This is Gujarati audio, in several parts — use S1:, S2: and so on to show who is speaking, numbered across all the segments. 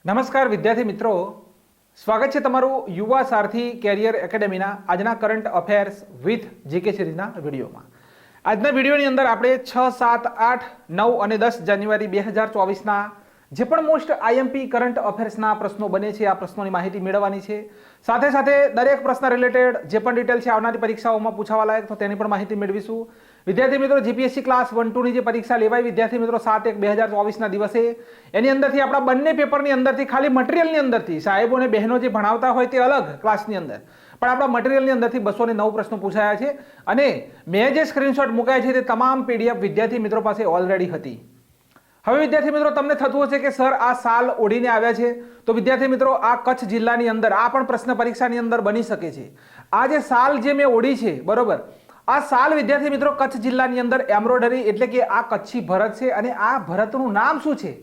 S1: નમસ્કાર વિદ્યાર્થી મિત્રો, સ્વાગત છે તમારું યુવા સારથી કેરિયર એકેડેમીના આજના કરંટ અફેર્સ વિથ જીકે સિરીઝના વિડીયોમાં. આજના વિડીયોની અંદર આપણે 6, 7, 8, 9 અને 10 જાન્યુઆરી 2024ના જે પણ મોસ્ટ આઈએમપી કરંટ અફેર્સના પ્રશ્નો બને છે આ પ્રશ્નોની માહિતી મેળવવાની છે. સાથે સાથે દરેક પ્રશ્ન રિલેટેડ જે પણ ડિટેલ છે આવનારી પરીક્ષાઓમાં પૂછાવા લાયક તો તેની પણ માહિતી મેળવીશું. વિદ્યાર્થી મિત્રો, જીપીએસસી ક્લાસ 1-2 ની જે પરીક્ષા લેવાય વિદ્યાર્થી મિત્રો 7/1/2024ના દિવસે, એની અંદરથી આપણા બંને પેપરની અંદરથી ખાલી મટીરિયલની અંદરથી સાહેબો અને બહેનો જે ભણાવતા હોય તે અલગ ક્લાસની અંદર, પણ આપણા મટીરિયલની અંદરથી 209 પ્રશ્નો પૂછાયા છે અને મેં જે સ્ક્રીનશોટ મુકાયા છે તે તમામ પીડીએફ વિદ્યાર્થી મિત્રો પાસે ઓલરેડી હતી. હવે વિદ્યાર્થી મિત્રો તમને થતું હશે કે સર આ સાલ ઓઢીને આવ્યા છે, તો વિદ્યાર્થી મિત્રો આ કચ્છ જિલ્લાની અંદર આ પણ પ્રશ્ન પરીક્ષાની અંદર બની શકે છે. આ જે સાલ જે મેં ઓઢી છે બરોબર, આ સાલ વિદ્યાર્થી મિત્રો કચ્છ જિલ્લાની અંદર એમ્બ્રોઇડરી એટલે કે આ કચ્છી ભરત છે અને આ ભરતનું નામ શું છે?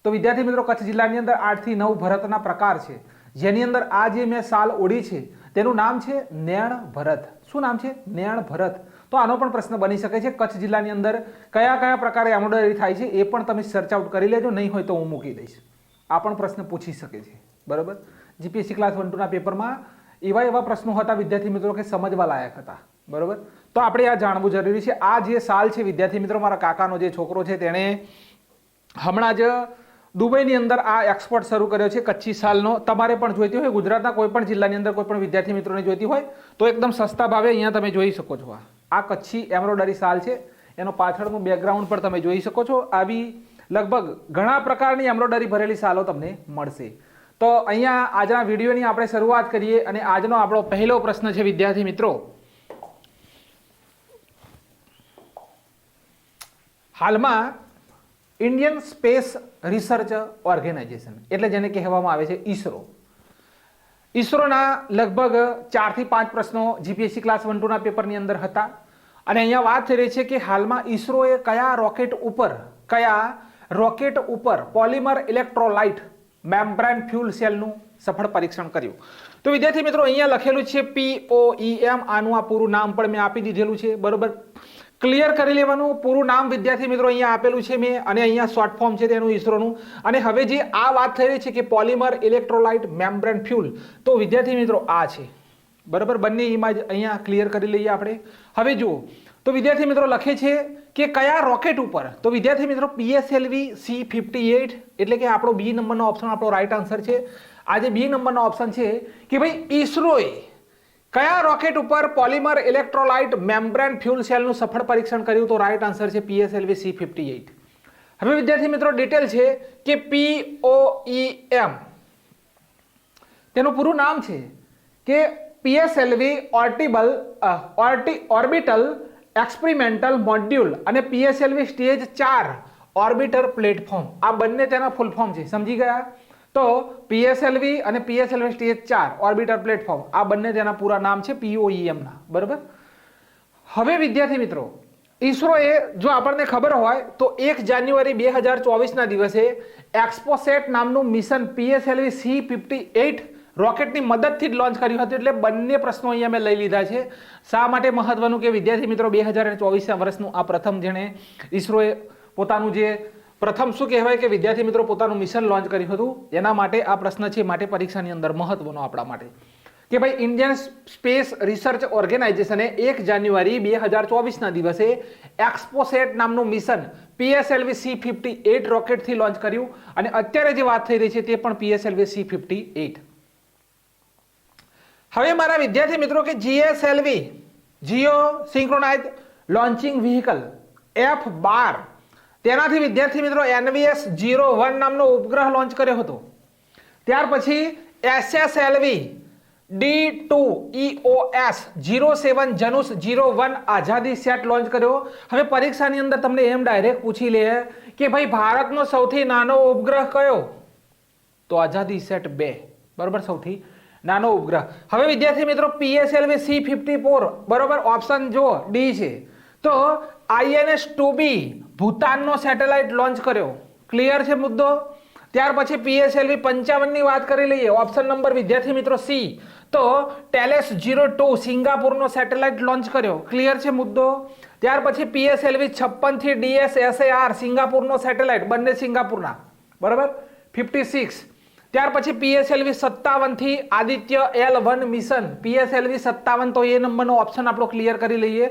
S1: તો વિદ્યાર્થી મિત્રો કચ્છ જિલ્લાની અંદર 8 થી 9 ભરતના પ્રકાર છે, જેની અંદર આ જે મેં સાલ ઓઢી છે તેનું નામ છે નેણ ભરત. શું નામ છે? નેણ ભરત. તો આનો પણ પ્રશ્ન બની શકે છે. કચ્છ જિલ્લાની અંદર કયા કયા પ્રકારે એમ્બ્રોઇડરી થાય છે એ પણ તમે સર્ચ આઉટ કરી લેજો, નહીં હોય તો હું મૂકી દઈશ. આ પણ પ્રશ્ન પૂછી શકે છે બરોબર. જીપીએસસી ક્લાસ 1-2ના પેપરમાં એવા પ્રશ્નો હતા વિદ્યાર્થી મિત્રો કે સમજવા લાયક હતા બરોબર. તો આપણે આ જાણવું જરૂરી છે. આ જે સાલ છે વિદ્યાર્થી મિત્રો, મારા કાકાનો જે છોકરો છે તેણે હમણાં જ દુબઈની અંદર આ એક્સપોર્ટ શરૂ કર્યો છે કચ્છી સાલનો. તમારે પણ જોઈતી હોય ગુજરાતના કોઈ પણ જિલ્લાની અંદર કોઈ પણ વિદ્યાર્થી મિત્રોને જોઈતી હોય તો એકદમ સસ્તા ભાવે અહીંયા તમે જોઈ શકો છો. આ કચ્છી એમ્બ્રોઇડરી સાલ છે, એનો પાછળનું બેકગ્રાઉન્ડ પણ તમે જોઈ શકો છો. આવી લગભગ ઘણા પ્રકારની એમ્બ્રોઇડરી ભરેલી સાલો તમને મળશે. તો અહીંયા આજના વિડીયોની આપણે શરૂઆત કરીએ અને આજનો આપણો પહેલો પ્રશ્ન છે વિદ્યાર્થી મિત્રો, હાલમાં ઇન્ડિયન સ્પેસ રિસર્ચ ઓર્ગેનાઇઝેશન એટલે જેને કહેવામાં આવે છે ઈસરો, ઈસરોના લગભગ 4 થી 5 પ્રશ્નો જીપીએસસી ક્લાસ 1-2ના પેપરની અંદર હતા અને અહીંયા વાત થઈ રહી છે કે હાલમાં ઈસરોએ કયા રોકેટ ઉપર પોલિમર ઇલેક્ટ્રોલાઇટ મેમ્બ્રેન ફ્યુલ સેલનું સફળ પરીક્ષણ કર્યું. તો વિદ્યાર્થી મિત્રો અહીંયા લખેલું છે POEM, આનું આ પૂરું નામ પણ મેં આપી દીધેલું છે બરોબર. ક્લિયર કરી લેવાનું, પૂરું નામ વિદ્યાર્થી મિત્રો અહીંયા આપેલું છે મેં અને અહીંયા શોર્ટ ફોર્મ છે તેનું ઈસરોનું. અને હવે જે આ વાત થઈ રહી છે કે પોલિમર ઇલેક્ટ્રોલાઇટ મેમ્બ્રેન ફ્યુલ, તો વિદ્યાર્થી મિત્રો આ છે બરાબર. બંને ઇમેજ અહીંયા ક્લિયર કરી લઈએ આપણે. હવે જુઓ તો વિદ્યાર્થી મિત્રો લખે છે કે કયા રોકેટ ઉપર, તો વિદ્યાર્થી મિત્રો PSLV C-58 એટલે કે આપણો બી નંબરનો ઓપ્શન આપણો રાઈટ આન્સર છે. આ જે બી નંબરનો ઓપ્શન છે કે ભાઈ ઈસરોએ કયા રોકેટ ઉપર પોલિમર ઇલેક્ટ્રોલાઇટ મેમ્બ્રેન ફ્યુલ સેલનું સફળ પરીક્ષણ કર્યું, તો રાઈટ આન્સર છે PSLV C-58. હવે વિદ્યાર્થી મિત્રો ડિટેલ છે કે POEM તેનું પૂરું નામ છે કે PSLV ઓર્બિટલ એક્સપેરિમેન્ટલ મોડ્યુલ અને PSLV સ્ટેજ 4 ઓર્બિટર પ્લેટફોર્મ. આ બંને તેના ફૂલ ફોર્મ છે, સમજી ગયા? તો PSLV અને PSLV સ્ટેજ 4 ઓર્બિટર પ્લેટફોર્મ આ બંને તેના પૂરા નામ છે POEM ના બરાબર. હવે વિદ્યાર્થી મિત્રો ઈસરોએ જો આપણને ખબર હોય તો 1 જાન્યુઆરી 2024ના દિવસે એક્સપોસેટ નામનું મિશન PSLV C-58 રોકેટની મદદથી જ લોન્ચ કર્યું હતું. એટલે બંને પ્રશ્નો અહીંયા મેં લઈ લીધા છે. શા માટે મહત્વનું કે વિદ્યાર્થી મિત્રો 2024ના વર્ષનું આ પ્રથમ જેણે ઈસરોએ પોતાનું જે પ્રથમ શું કહેવાય કે વિદ્યાર્થી મિત્રો પોતાનું મિશન લોન્ચ કર્યું હતું, એના માટે આ પ્રશ્ન છે. માટે પરીક્ષાની અંદર મહત્વનો આપણા માટે કે ભાઈ ઇન્ડિયન સ્પેસ રિસર્ચ ઓર્ગેનાઇઝેશને 1 જાન્યુઆરી 2024ના દિવસે એક્સપોસેટ નામનું મિશન PSLV C-58 રોકેટથી લોન્ચ કર્યું અને અત્યારે જે વાત થઈ રહી છે તે પણ PSLV C-58. હવે મારા વિદ્યાર્થી મિત્રો કે GSLV Jio synchronise launching vehicle F-12 તેનાથી વિદ્યાર્થી મિત્રો NVS-01 નામનો ઉપગ્રહ લોન્ચ કર્યો હતો. ત્યાર પછી SSLV D2 EOS 07 જનુસ 01 આઝાદી સેટ લોન્ચ કર્યો. હવે પરીક્ષાની અંદર તમને એમ ડાયરેક્ટ પૂછી લે કે ભાઈ ભારતનો સૌથી નાનો ઉપગ્રહ કયો, તો આઝાદી સેટ 2 બરોબર, સૌથી નાનો ઉપગ્રહ. હવે વિદ્યાર્થી મિત્રો PSLV C-54 બરોબર, ઓપ્શન જો ડી છે. તો INS-2B ભૂતાનનો સેટેલાઇટ લોન્ચ કર્યો. ક્લિયર છે મુદ્દો? ત્યાર પછી PSLV 55 ની વાત કરી લઈએ, ઓપ્શન નંબર વિદ્યાર્થી મિત્રો સી. તો ટેલેસ 02 સિંગાપુરનો સેટેલાઇટ લોન્ચ કર્યો. ક્લિયર છે મુદ્દો? ત્યાર પછી PSLV 56 થી DSSAR સિંગાપુરનો સેટેલાઇટ, બંને સિંગાપુરના બરાબર. 56 ત્યાર પછી PSLV 57 થી આદિત્ય L1 મિશન, PSLV 57 તો એ નંબરનો ઓપ્શન આપણો ક્લિયર કરી લઈએ.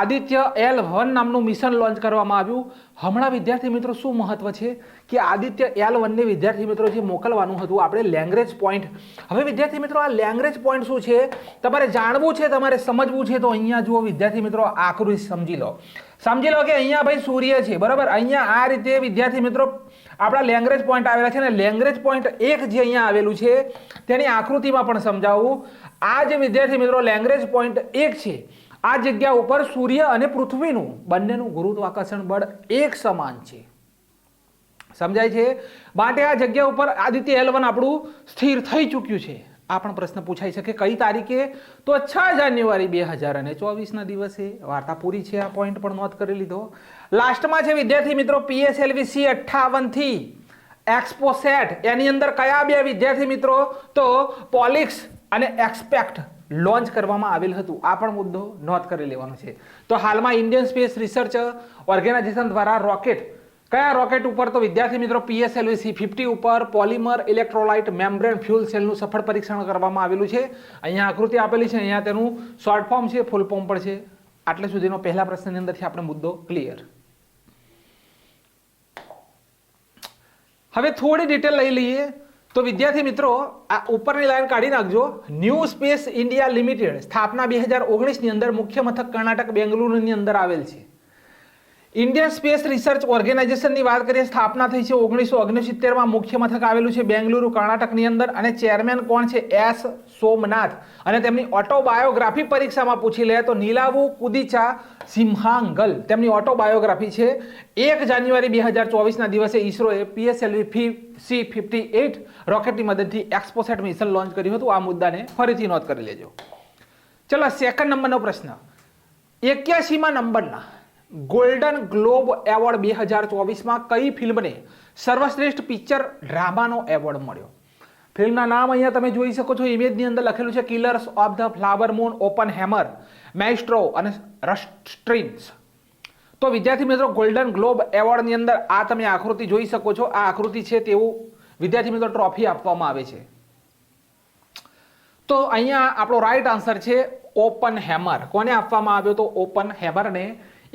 S1: આદિત્ય L1 નામનું મિશન લોન્ચ કરવામાં આવ્યું. હમણાં વિદ્યાર્થી મિત્રો શું મહત્વ છે કે આદિત્ય L1 ને વિદ્યાર્થી મિત્રો જે મોકલવાનું હતું આપણે લેંગ્વેજ પોઈન્ટ. હવે વિદ્યાર્થી મિત્રો આ લેંગ્વેજ પોઈન્ટ શું છે તમારે જાણવું છે, તમારે સમજવું છે, તો અહીંયા જુઓ વિદ્યાર્થી મિત્રો આકૃતિ સમજી લો કે અહીંયા ભાઈ સૂર્ય છે, બરાબર. અહીંયા આ રીતે વિદ્યાર્થી મિત્રો આપણા લેંગ્વેજ પોઈન્ટ આવેલા છે ને લેંગ્વેજ પોઈન્ટ એક જે અહીંયા આવેલું છે તેની આકૃતિમાં પણ સમજાવું. આ જે વિદ્યાર્થી મિત્રો લેંગ્વેજ પોઈન્ટ એક છે આ જગ્યા ઉપર સૂર્ય અને પૃથ્વીનું બંનેનું ગુરુત્વાકર્ષણ બળ એક સમાન છે, સમજાય છે. માટે આ જગ્યા ઉપર આદિત્ય L1 આપણું સ્થિર થઈ ચૂક્યું છે. આ પણ પ્રશ્ન પૂછાઈ શકે કઈ તારીખે, તો 6 જાન્યુઆરી 2024 ના દિવસે. વાર્તા પૂરી છે, આ પોઈન્ટ પણ નોંધ કરી લીધો. લાસ્ટમાં છે વિદ્યાર્થી મિત્રો PSLV C58 થી એક્સપોસેટ, એની અંદર કયા બે વિદ્યાર્થી મિત્રો, તો પોલિક્સ અને એક્સપેક્ટ લોન્ચ કરવામાં આવેલ હતું. આ પણ મુદ્દો નોંધ કરી લેવાનો છે. તો હાલમાં ઇન્ડિયન સ્પેસ રિસર્ચ ઓર્ગેનાઇઝેશન દ્વારા કયા રોકેટ ઉપર, તો વિદ્યાર્થી મિત્રો PSLV C50 ઉપર પોલિમર ઇલેક્ટ્રોલાઇટ મેમ્બ્રેન ફ્યુલ સેલનું સફળ પરીક્ષણ કરવામાં આવેલું છે. અહીંયા આકૃતિ આપેલી છે, અહીંયા તેનું શોર્ટ ફોર્મ છે, ફૂલ ફોર્મ પણ છે. આટલે સુધીનો પહેલા પ્રશ્નની અંદરથી આપણે મુદ્દો ક્લિયર. હવે થોડી ડિટેલ લઈ લઈએ. તો વિદ્યાર્થી મિત્રો આ ઉપરની લાઈન કાઢી નાખજો. ન્યૂ સ્પેસ ઇન્ડિયા લિમિટેડ સ્થાપના 2019 ની અંદર, મુખ્ય મથક કર્ણાટક બેંગલુરુની અંદર આવેલ છે. ઇન્ડિયન સ્પેસ રિસર્ચ ઓર્ગેનાઇઝેશનની વાત કરીએ, સ્થાપના થઈ છે 1969 માં, મુખ્ય મથક આવેલું છે બેંગલુરુ કર્ણાટકની અંદર. અને ચેરમેન કોણ છે? S સોમનાથ. અને તેમની ઓટોબાયોગ્રાફી પરીક્ષામાં પૂછી લે તો નીલાવુ કુદીચા સિમ્હાંગલ તેમની ઓટોબાયોગ્રાફી છે. 1 જાન્યુઆરી 2024 ના દિવસે ઈસરોએ PSLV C58 રોકેટની મદદથી એક્સપોસેટ મિશન લોન્ચ કર્યું હતું. આ મુદ્દાને ફરીથી નોંધ કરી લેજો. ચલો સેકન્ડ નંબરનો પ્રશ્ન. 81મા નંબરના ગોલ્ડન ગ્લોબ એવોર્ડ 2024 માં કઈ ફિલ્મને સર્વશ્રેષ્ઠ પિક્ચર ડ્રામાનો એવોર્ડ મળ્યો? ફિલ્મના નામ અહીંયા તમે જોઈ શકો છો, ઇમેજની અંદર લખેલું છે killers of the flower moon, Oppenheimer, maestro અને રસ્ટ્રીન્સ. તો વિદ્યાર્થી મિત્રો ગોલ્ડન ગ્લોબ એવોર્ડની અંદર આ તમે આકૃતિ જોઈ શકો છો. આ આકૃતિ છે તેવું વિદ્યાર્થી મિત્રો ટ્રોફી આપવામાં આવે છે. તો અહીંયા આપણો રાઈટ આન્સર છે ઓપનહેમર. કોને આપવામાં આવ્યો? તો ઓપનહેમરને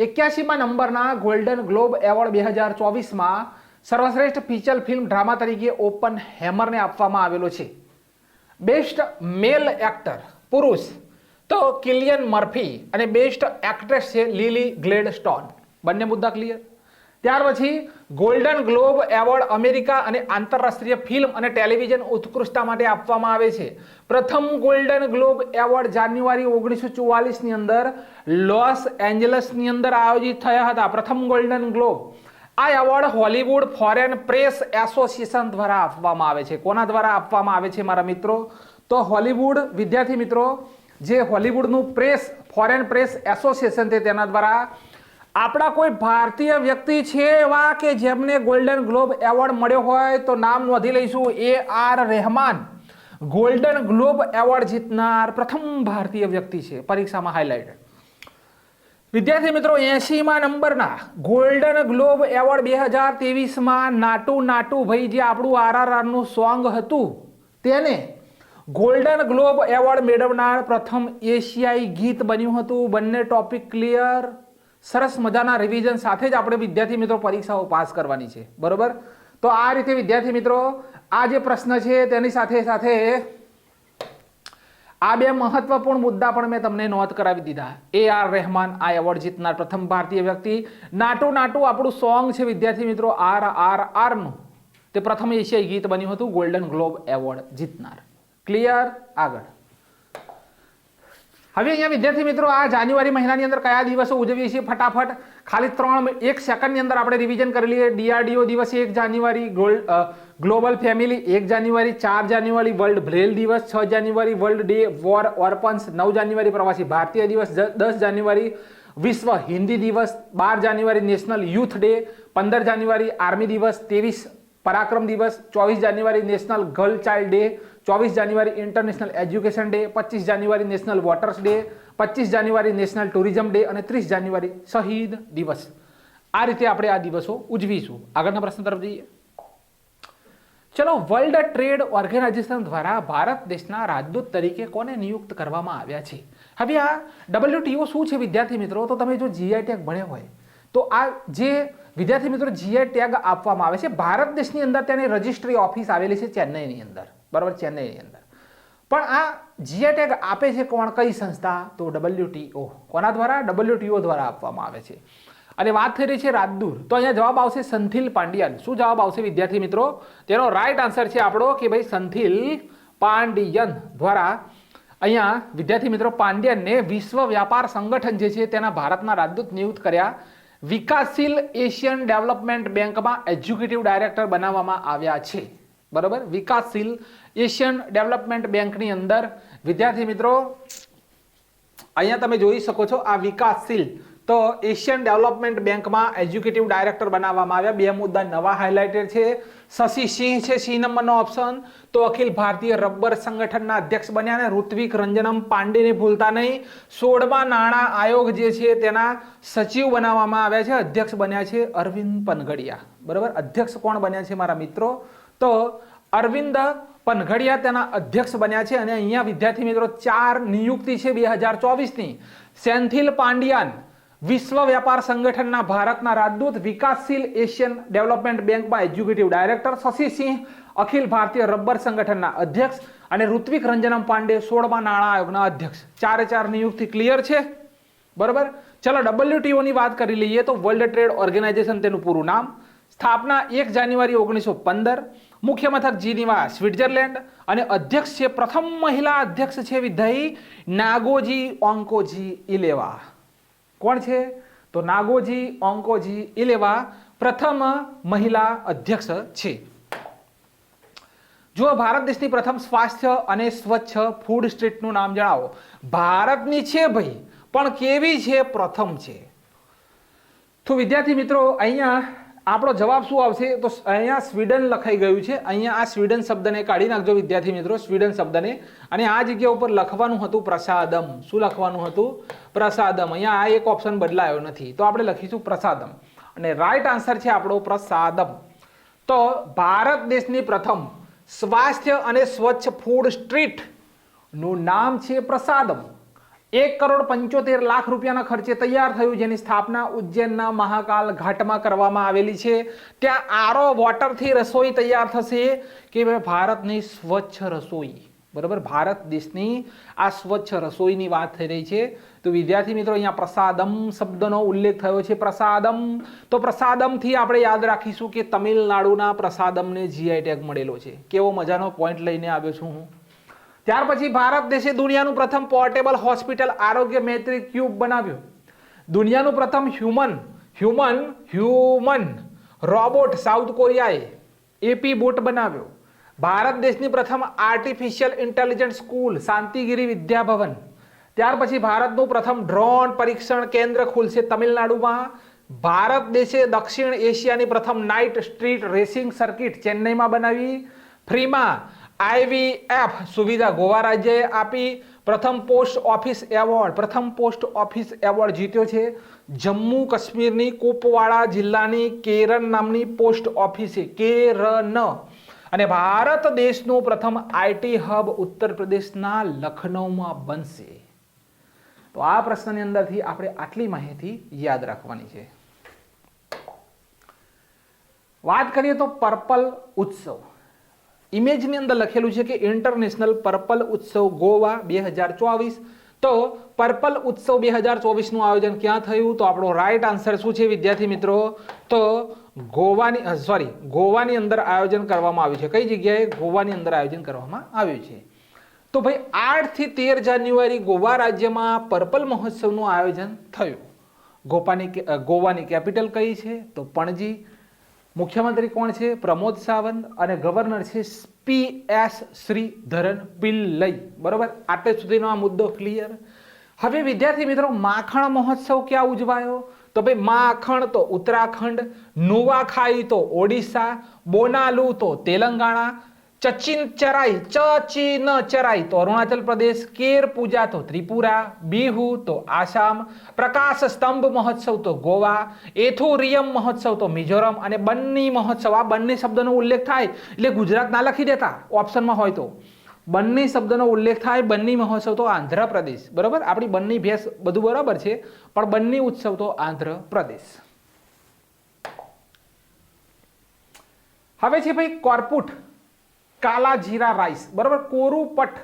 S1: 81મા નંબરના ગોલ્ડન ગ્લોબ એવોર્ડ 2024 માં સર્વશ્રેષ્ઠ ફીચર ફિલ્મ ડ્રામા તરીકે ઓપનહેમરને આપવામાં આવેલો છે. બેસ્ટ મેલ એક્ટર પુરુષ તો કિલિયન મર્ફી અને બેસ્ટ એક્ટ્રેસ છે લિલી ગ્લેડસ્ટોન. બંને મુદ્દા ક્લિયર. ત્યાર પછી ગોલ્ડન ગ્લોબ એવોર્ડ અમેરિકા અને આંતરરાષ્ટ્રીય ફિલ્મ અને ટેલિવિઝન ઉત્કૃષ્ટતા માટે આપવામાં આવે છે. પ્રથમ ગોલ્ડન ગ્લોબ એવોર્ડ જાન્યુઆરી 1944 ની અંદર લોસ એન્જલસની અંદર આયોજિત થયા હતા. પ્રથમ ગોલ્ડન ગ્લોબ. આ award Hollywood foreign press association દ્વારા આપવામાં આવે છે. કોના દ્વારા આપવામાં આવે છે મારા મિત્રો? તો હોલિવૂડ વિદ્યાર્થી મિત્રો જે હોલિવૂડનું ફોરેન પ્રેસ એસોસિએશન છે તેના દ્વારા. આપણા કોઈ ભારતીય વ્યક્તિ છે એવા કે જેમને ગોલ્ડન ગ્લોબ એવોર્ડ મળ્યો હોય તો નામ નોંધી લઈશું. AR Rahman golden globe award જીતનાર પ્રથમ ભારતીય વ્યક્તિ છે. પરીક્ષામાં હાઇલાઇટ. વિદ્યાર્થી મિત્રો 80મા નંબરના ગોલ્ડન ગ્લોબ એવોર્ડ 2023 માં નાટુ નાટુ ભાઈ જે આપણું RRR નું સોંગ હતું તેને ગોલ્ડન ગ્લોબ એવોર્ડ મેળવનાર પ્રથમ એશિયાઈ ગીત બન્યું હતું. બંને ટોપિક ક્લિયર. સરસ મજાના રિવિઝન સાથે જ આપણે વિદ્યાર્થી મિત્રો પરીક્ષાઓ પાસ કરવાની છે, બરોબર. તો આ રીતે વિદ્યાર્થી મિત્રો આ જે પ્રશ્ન છે તેની સાથે સાથે આ બે મહત્વપૂર્ણ મુદ્દા પણ મેં તમને નોંધ કરાવી દીધા. AR રહેમાન આ એવોર્ડ જીતનાર પ્રથમ ભારતીય વ્યક્તિ. નાટુ નાટુ આપણું સોંગ છે વિદ્યાર્થી મિત્રો RRR નું, તે પ્રથમ એશિયાઈ ગીત બન્યું હતું ગોલ્ડન ગ્લોબ એવોર્ડ જીતનાર. ક્લિયર. આગળ હવે અહીંયા વિદ્યાર્થી મિત્રો આ જાન્યુઆરી મહિનાની અંદર કયા દિવસો ઉજવીએ છીએ ફટાફટ ખાલી 1 સેકન્ડની અંદર આપણે રિવિઝન કરી લઈએ. DRDO દિવસ 1 જાન્યુઆરી, ગ્લોબલ ફેમિલી 1 જાન્યુઆરી, 4 જાન્યુઆરી વર્લ્ડ બ્રેલ દિવસ, 6 જાન્યુઆરી વર્લ્ડ ડે વોર ઓર્ફન્સ, 9 જાન્યુઆરી પ્રવાસી ભારતીય દિવસ, 10 જાન્યુઆરી વિશ્વ હિન્દી દિવસ, 12 જાન્યુઆરી નેશનલ યુથ ડે, 15 જાન્યુઆરી આર્મી દિવસ, 23 પરાક્રમ દિવસ, 24 જાન્યુઆરી નેશનલ ગર્લ ચાઇલ્ડ ડે, 24 જાન્યુઆરી ઇન્ટરનેશનલ એજ્યુકેશન ડે, 25 જાન્યુઆરી નેશનલ વોટર્સ ડે, 25 જાન્યુઆરી નેશનલ ટુરિઝમ ડે અને 30 જાન્યુઆરી શહીદ દિવસ. આ રીતે આપણે આ દિવસો ઉજવીશું. આગળના પ્રશ્ન તરફ જઈએ. ચલો, વર્લ્ડ ટ્રેડ ઓર્ગેનાઇઝેશન દ્વારા ભારત દેશના રાજદૂત તરીકે કોને નિયુક્ત કરવામાં આવ્યા છે? હવે આ WTO શું છે વિદ્યાર્થી મિત્રો? તો તમે જો GI ટેગ ભણ્યા હોય તો આ જે વિદ્યાર્થી મિત્રો GI ટેગ આપવામાં આવે છે, ભારત દેશની અંદર તેની રજિસ્ટ્રી ઓફિસ આવેલી છે ચેન્નઈની અંદર, બરાબર, ચેન્નઈની અંદર. પણ આ GI ટેગ આપે છે કોણ, કઈ સંસ્થા? તો WTO. કોના દ્વારા? WTO દ્વારા આપવામાં આવે છે. અને વાત થઈ રહી છે રાજદૂત, તો અહીંયા જવાબ આવશે સંથિલ પાંડિયન. શું જવાબ આવશે વિદ્યાર્થી મિત્રો? તેનો રાઈટ આન્સર છે આપણો કે ભાઈ સંથિલ પાંડિયન દ્વારા અહીંયા વિદ્યાર્થી મિત્રો પાંડિયનને વિશ્વ વ્યાપાર સંગઠન જે છે તેના ભારતના રાજદૂત નિયુક્ત કર્યા. વિકાસશીલ એશિયન ડેવલપમેન્ટ બેંકમાં એક્ઝિક્યુટિવ ડાયરેક્ટર બનાવવામાં આવ્યા છે, બરાબર. વિકાસશીલ એશિયન ડેવલપમેન્ટ બેંકની અંદર વિદ્યાર્થી મિત્રો અહીંયા તમે જોઈ શકો છો આ વિકાસશીલ, તો એશિયન ડેવલપમેન્ટ બેંકમાં એક્ઝિક્યુટિવ ડાયરેક્ટર બનાવવામાં આવ્યા. 2 મુદ્દા નવા હાઇલાઇટેડ છે. શશી સિંહ છે સી નંબરનો ઓપ્શન, તો અખિલ ભારતીય રબર સંગઠનના અધ્યક્ષ બન્યા. ને ઋત્વિક રંજનમ પાંડેને ભૂલતા નહીં. 16મા નાણાં આયોગ જે છે તેના સચિવ બનાવવામાં આવ્યા છે. અધ્યક્ષ બન્યા છે અરવિંદ પનઘડિયા, બરાબર. અધ્યક્ષ કોણ બન્યા છે મારા મિત્રો? તો અરવિંદ પનઘડિયા તેના અધ્યક્ષ બન્યા છે. અને અહીંયા વિદ્યાર્થી મિત્રો 4 નિયુક્તિ છે 2024ની. સેન્થિલ પાંડિયન વિશ્વ વ્યાપાર સંગઠનના ભારતના રાજદૂત, વિકાસશીલ એશિયન ડેવલપમેન્ટ બેંકમાં એક્ઝિક્યુટિવ ડાયરેક્ટર, શશી સિંહ અખિલ ભારતીય રબર સંગઠનના અધ્યક્ષ અને ઋત્વિક રંજનમ પાંડે 16મા નાણાં આયોગના અધ્યક્ષ. 4 નિયુક્તિ ક્લિયર છે, બરાબર. ચલો, WTO ની વાત કરી લઈએ તો વર્લ્ડ ટ્રેડ ઓર્ગેનાઇઝેશન તેનું પૂરું નામ. સ્થાપના 1 જાન્યુઆરી 1915. મુખ્ય મથક જીનીવા, સ્વિટ્ઝરલેન્ડ. અને અધ્યક્ષ છે, પ્રથમ મહિલા અધ્યક્ષ છે વિધ્યાઈ નાગોજી ઓન્કોજી ઇલેવા. કોણ છે? તો નાગોજી ઓન્કોજી ઇલેવા પ્રથમ મહિલા અધ્યક્ષ છે. જો ભારત દેશની પ્રથમ સ્વાસ્થ્ય અને સ્વચ્છ ફૂડ સ્ટ્રીટનું નામ જણાવો. ભારતની છે ભાઈ, પણ કેવી છે? પ્રથમ છે. તો વિદ્યાર્થી મિત્રો અહીંયા આપણો જવાબ શું આવશે? તો અહીંયા સ્વીડન લખાઈ ગયું છે. અહીંયા આ સ્વીડન શબ્દને કાઢી નાખજો વિદ્યાર્થી મિત્રો, સ્વીડન શબ્દને. અને આ જગ્યા ઉપર લખવાનું હતું પ્રસાદમ. શું લખવાનું હતું? પ્રસાદમ. અહીંયા આ એક ઓપ્શન બદલાયો નથી, તો આપણે લખીશું પ્રસાદમ. અને રાઈટ આન્સર છે આપણો પ્રસાદમ. તો ભારત દેશની પ્રથમ સ્વાસ્થ્ય અને સ્વચ્છ ફૂડ સ્ટ્રીટ નું નામ છે પ્રસાદમ. 1,75,00,000 રૂપિયાના ખર્ચે તૈયાર થયું, જેની સ્થાપના ઉજ્જૈનના મહાકાલ ઘાટમાં કરવામાં આવેલી છે. ત્યાં આરો વોટરથી રસોઈ તૈયાર થશે કે ભારતની સ્વચ્છ રસોઈ, બરાબર. ભારત દેશની આ સ્વચ્છ રસોઈની વાત થઈ રહી છે. તો વિદ્યાર્થી મિત્રો અહીંયા પ્રસાદમ શબ્દનો ઉલ્લેખ થયો છે. પ્રસાદમ, તો પ્રસાદમથી આપણે યાદ રાખીશું કે તમિલનાડુના પ્રસાદમને GI ટેગ મળેલો છે. કેવો મજાનો પોઈન્ટ લઈને આવ્યો છું હું. ત્યાર પછી ભારત દેશે દુનિયાનું પ્રથમ પોર્ટેબલ હોસ્પિટલ આરોગ્ય મૈત્રી ક્યુબ બનાવ્યો. દુનિયાનું પ્રથમ હ્યુમન રોબોટ સાઉથ કોરિયાએ AP બોટ બનાવ્યો. ભારત દેશની પ્રથમ artificial intelligence school Shantigiri Vidyabhavan. ત્યાર પછી ભારતનું પ્રથમ ડ્રોન પરીક્ષણ કેન્દ્ર ખુલશે તમિલનાડુમાં. ભારત દેશે દક્ષિણ એશિયાની પ્રથમ નાઇટ સ્ટ્રીટ રેસિંગ સર્કિટ ચેન્નઈમાં બનાવી. ફ્રીમાં IVF સુવિધા ગોવા રાજ્યએ આપી. પ્રથમ પોસ્ટ ઓફિસ એવોર્ડ જીત્યો છે જમ્મુ કાશ્મીરની કુપવાડા જિલ્લાની કેરન નામની પોસ્ટ ઓફિસે, કેરન. અને ભારત દેશનું પ્રથમ IT હબ ઉત્તર પ્રદેશના લખનૌમાં બનશે. તો આ પ્રશ્નની અંદરથી આપણે આટલી માહિતી યાદ રાખવાની છે. વાત કરીએ તો પર્પલ ઉત્સવ. ઇમેજની અંદર લખેલું છે કે ઇન્ટરનેશનલ પર્પલ ઉત્સવ ગોવા 2024. તો પર્પલ ઉત્સવ 2024નું આયોજન ક્યાં થયું? તો આપણો રાઈટ આન્સર શું છે વિદ્યાર્થી મિત્રો? તો ગોવાની અંદર આયોજન કરવામાં આવ્યું છે. કઈ જગ્યાએ? ગોવાની અંદર આયોજન કરવામાં આવ્યું છે. તો ભાઈ 8 થી 13 જાન્યુઆરી ગોવા રાજ્યમાં પર્પલ મહોત્સવનું આયોજન થયું. ગોવાની કેપિટલ કઈ છે? તો પણજી. મુખ્યમંત્રી કોણ છે? પ્રમોદ સાવંત. અને ગવર્નર છે PS શ્રીધરન પિલ્લઈ. બરોબર, આટલે સુધીનો આ મુદ્દો ક્લિયર. હવે વિદ્યાર્થી મિત્રો માખણ મહોત્સવ ક્યાં ઉજવાયો? તો ભાઈ માખણ તો ઉત્તરાખંડ, નુવાખાઈ તો ઓડિશા, બોનાલુ તો તેલંગાણા, चचिन चराई, चचीन चराई तो अरुणाचल प्रदेश, केर पूजा तो त्रिपुरा, बिहू तो आसाम, प्रकाश स्तंभ महोत्सव तो गोवा, एथोरियम महोत्सव तो मिजोरम અને બન્ની મહોત્સવ આ બંને શબ્દનો ઉલ્લેખ થાય એટલે ગુજરાત ના લખી દેતા ઓપ્શનમાં હોય તો બંને શબ્દનો ઉલ્લેખ થાય બન્ની મહોત્સવ તો આંધ્રપ્રદેશ બરાબર આપણી બન્ની ભેંસ બધું બરાબર છે પણ બન્ની ઉત્સવ તો આંધ્રપ્રદેશ હવે છે ભાઈ કોરપુટ કાલા જીરા રાઈસ બરાબર કોરુપટ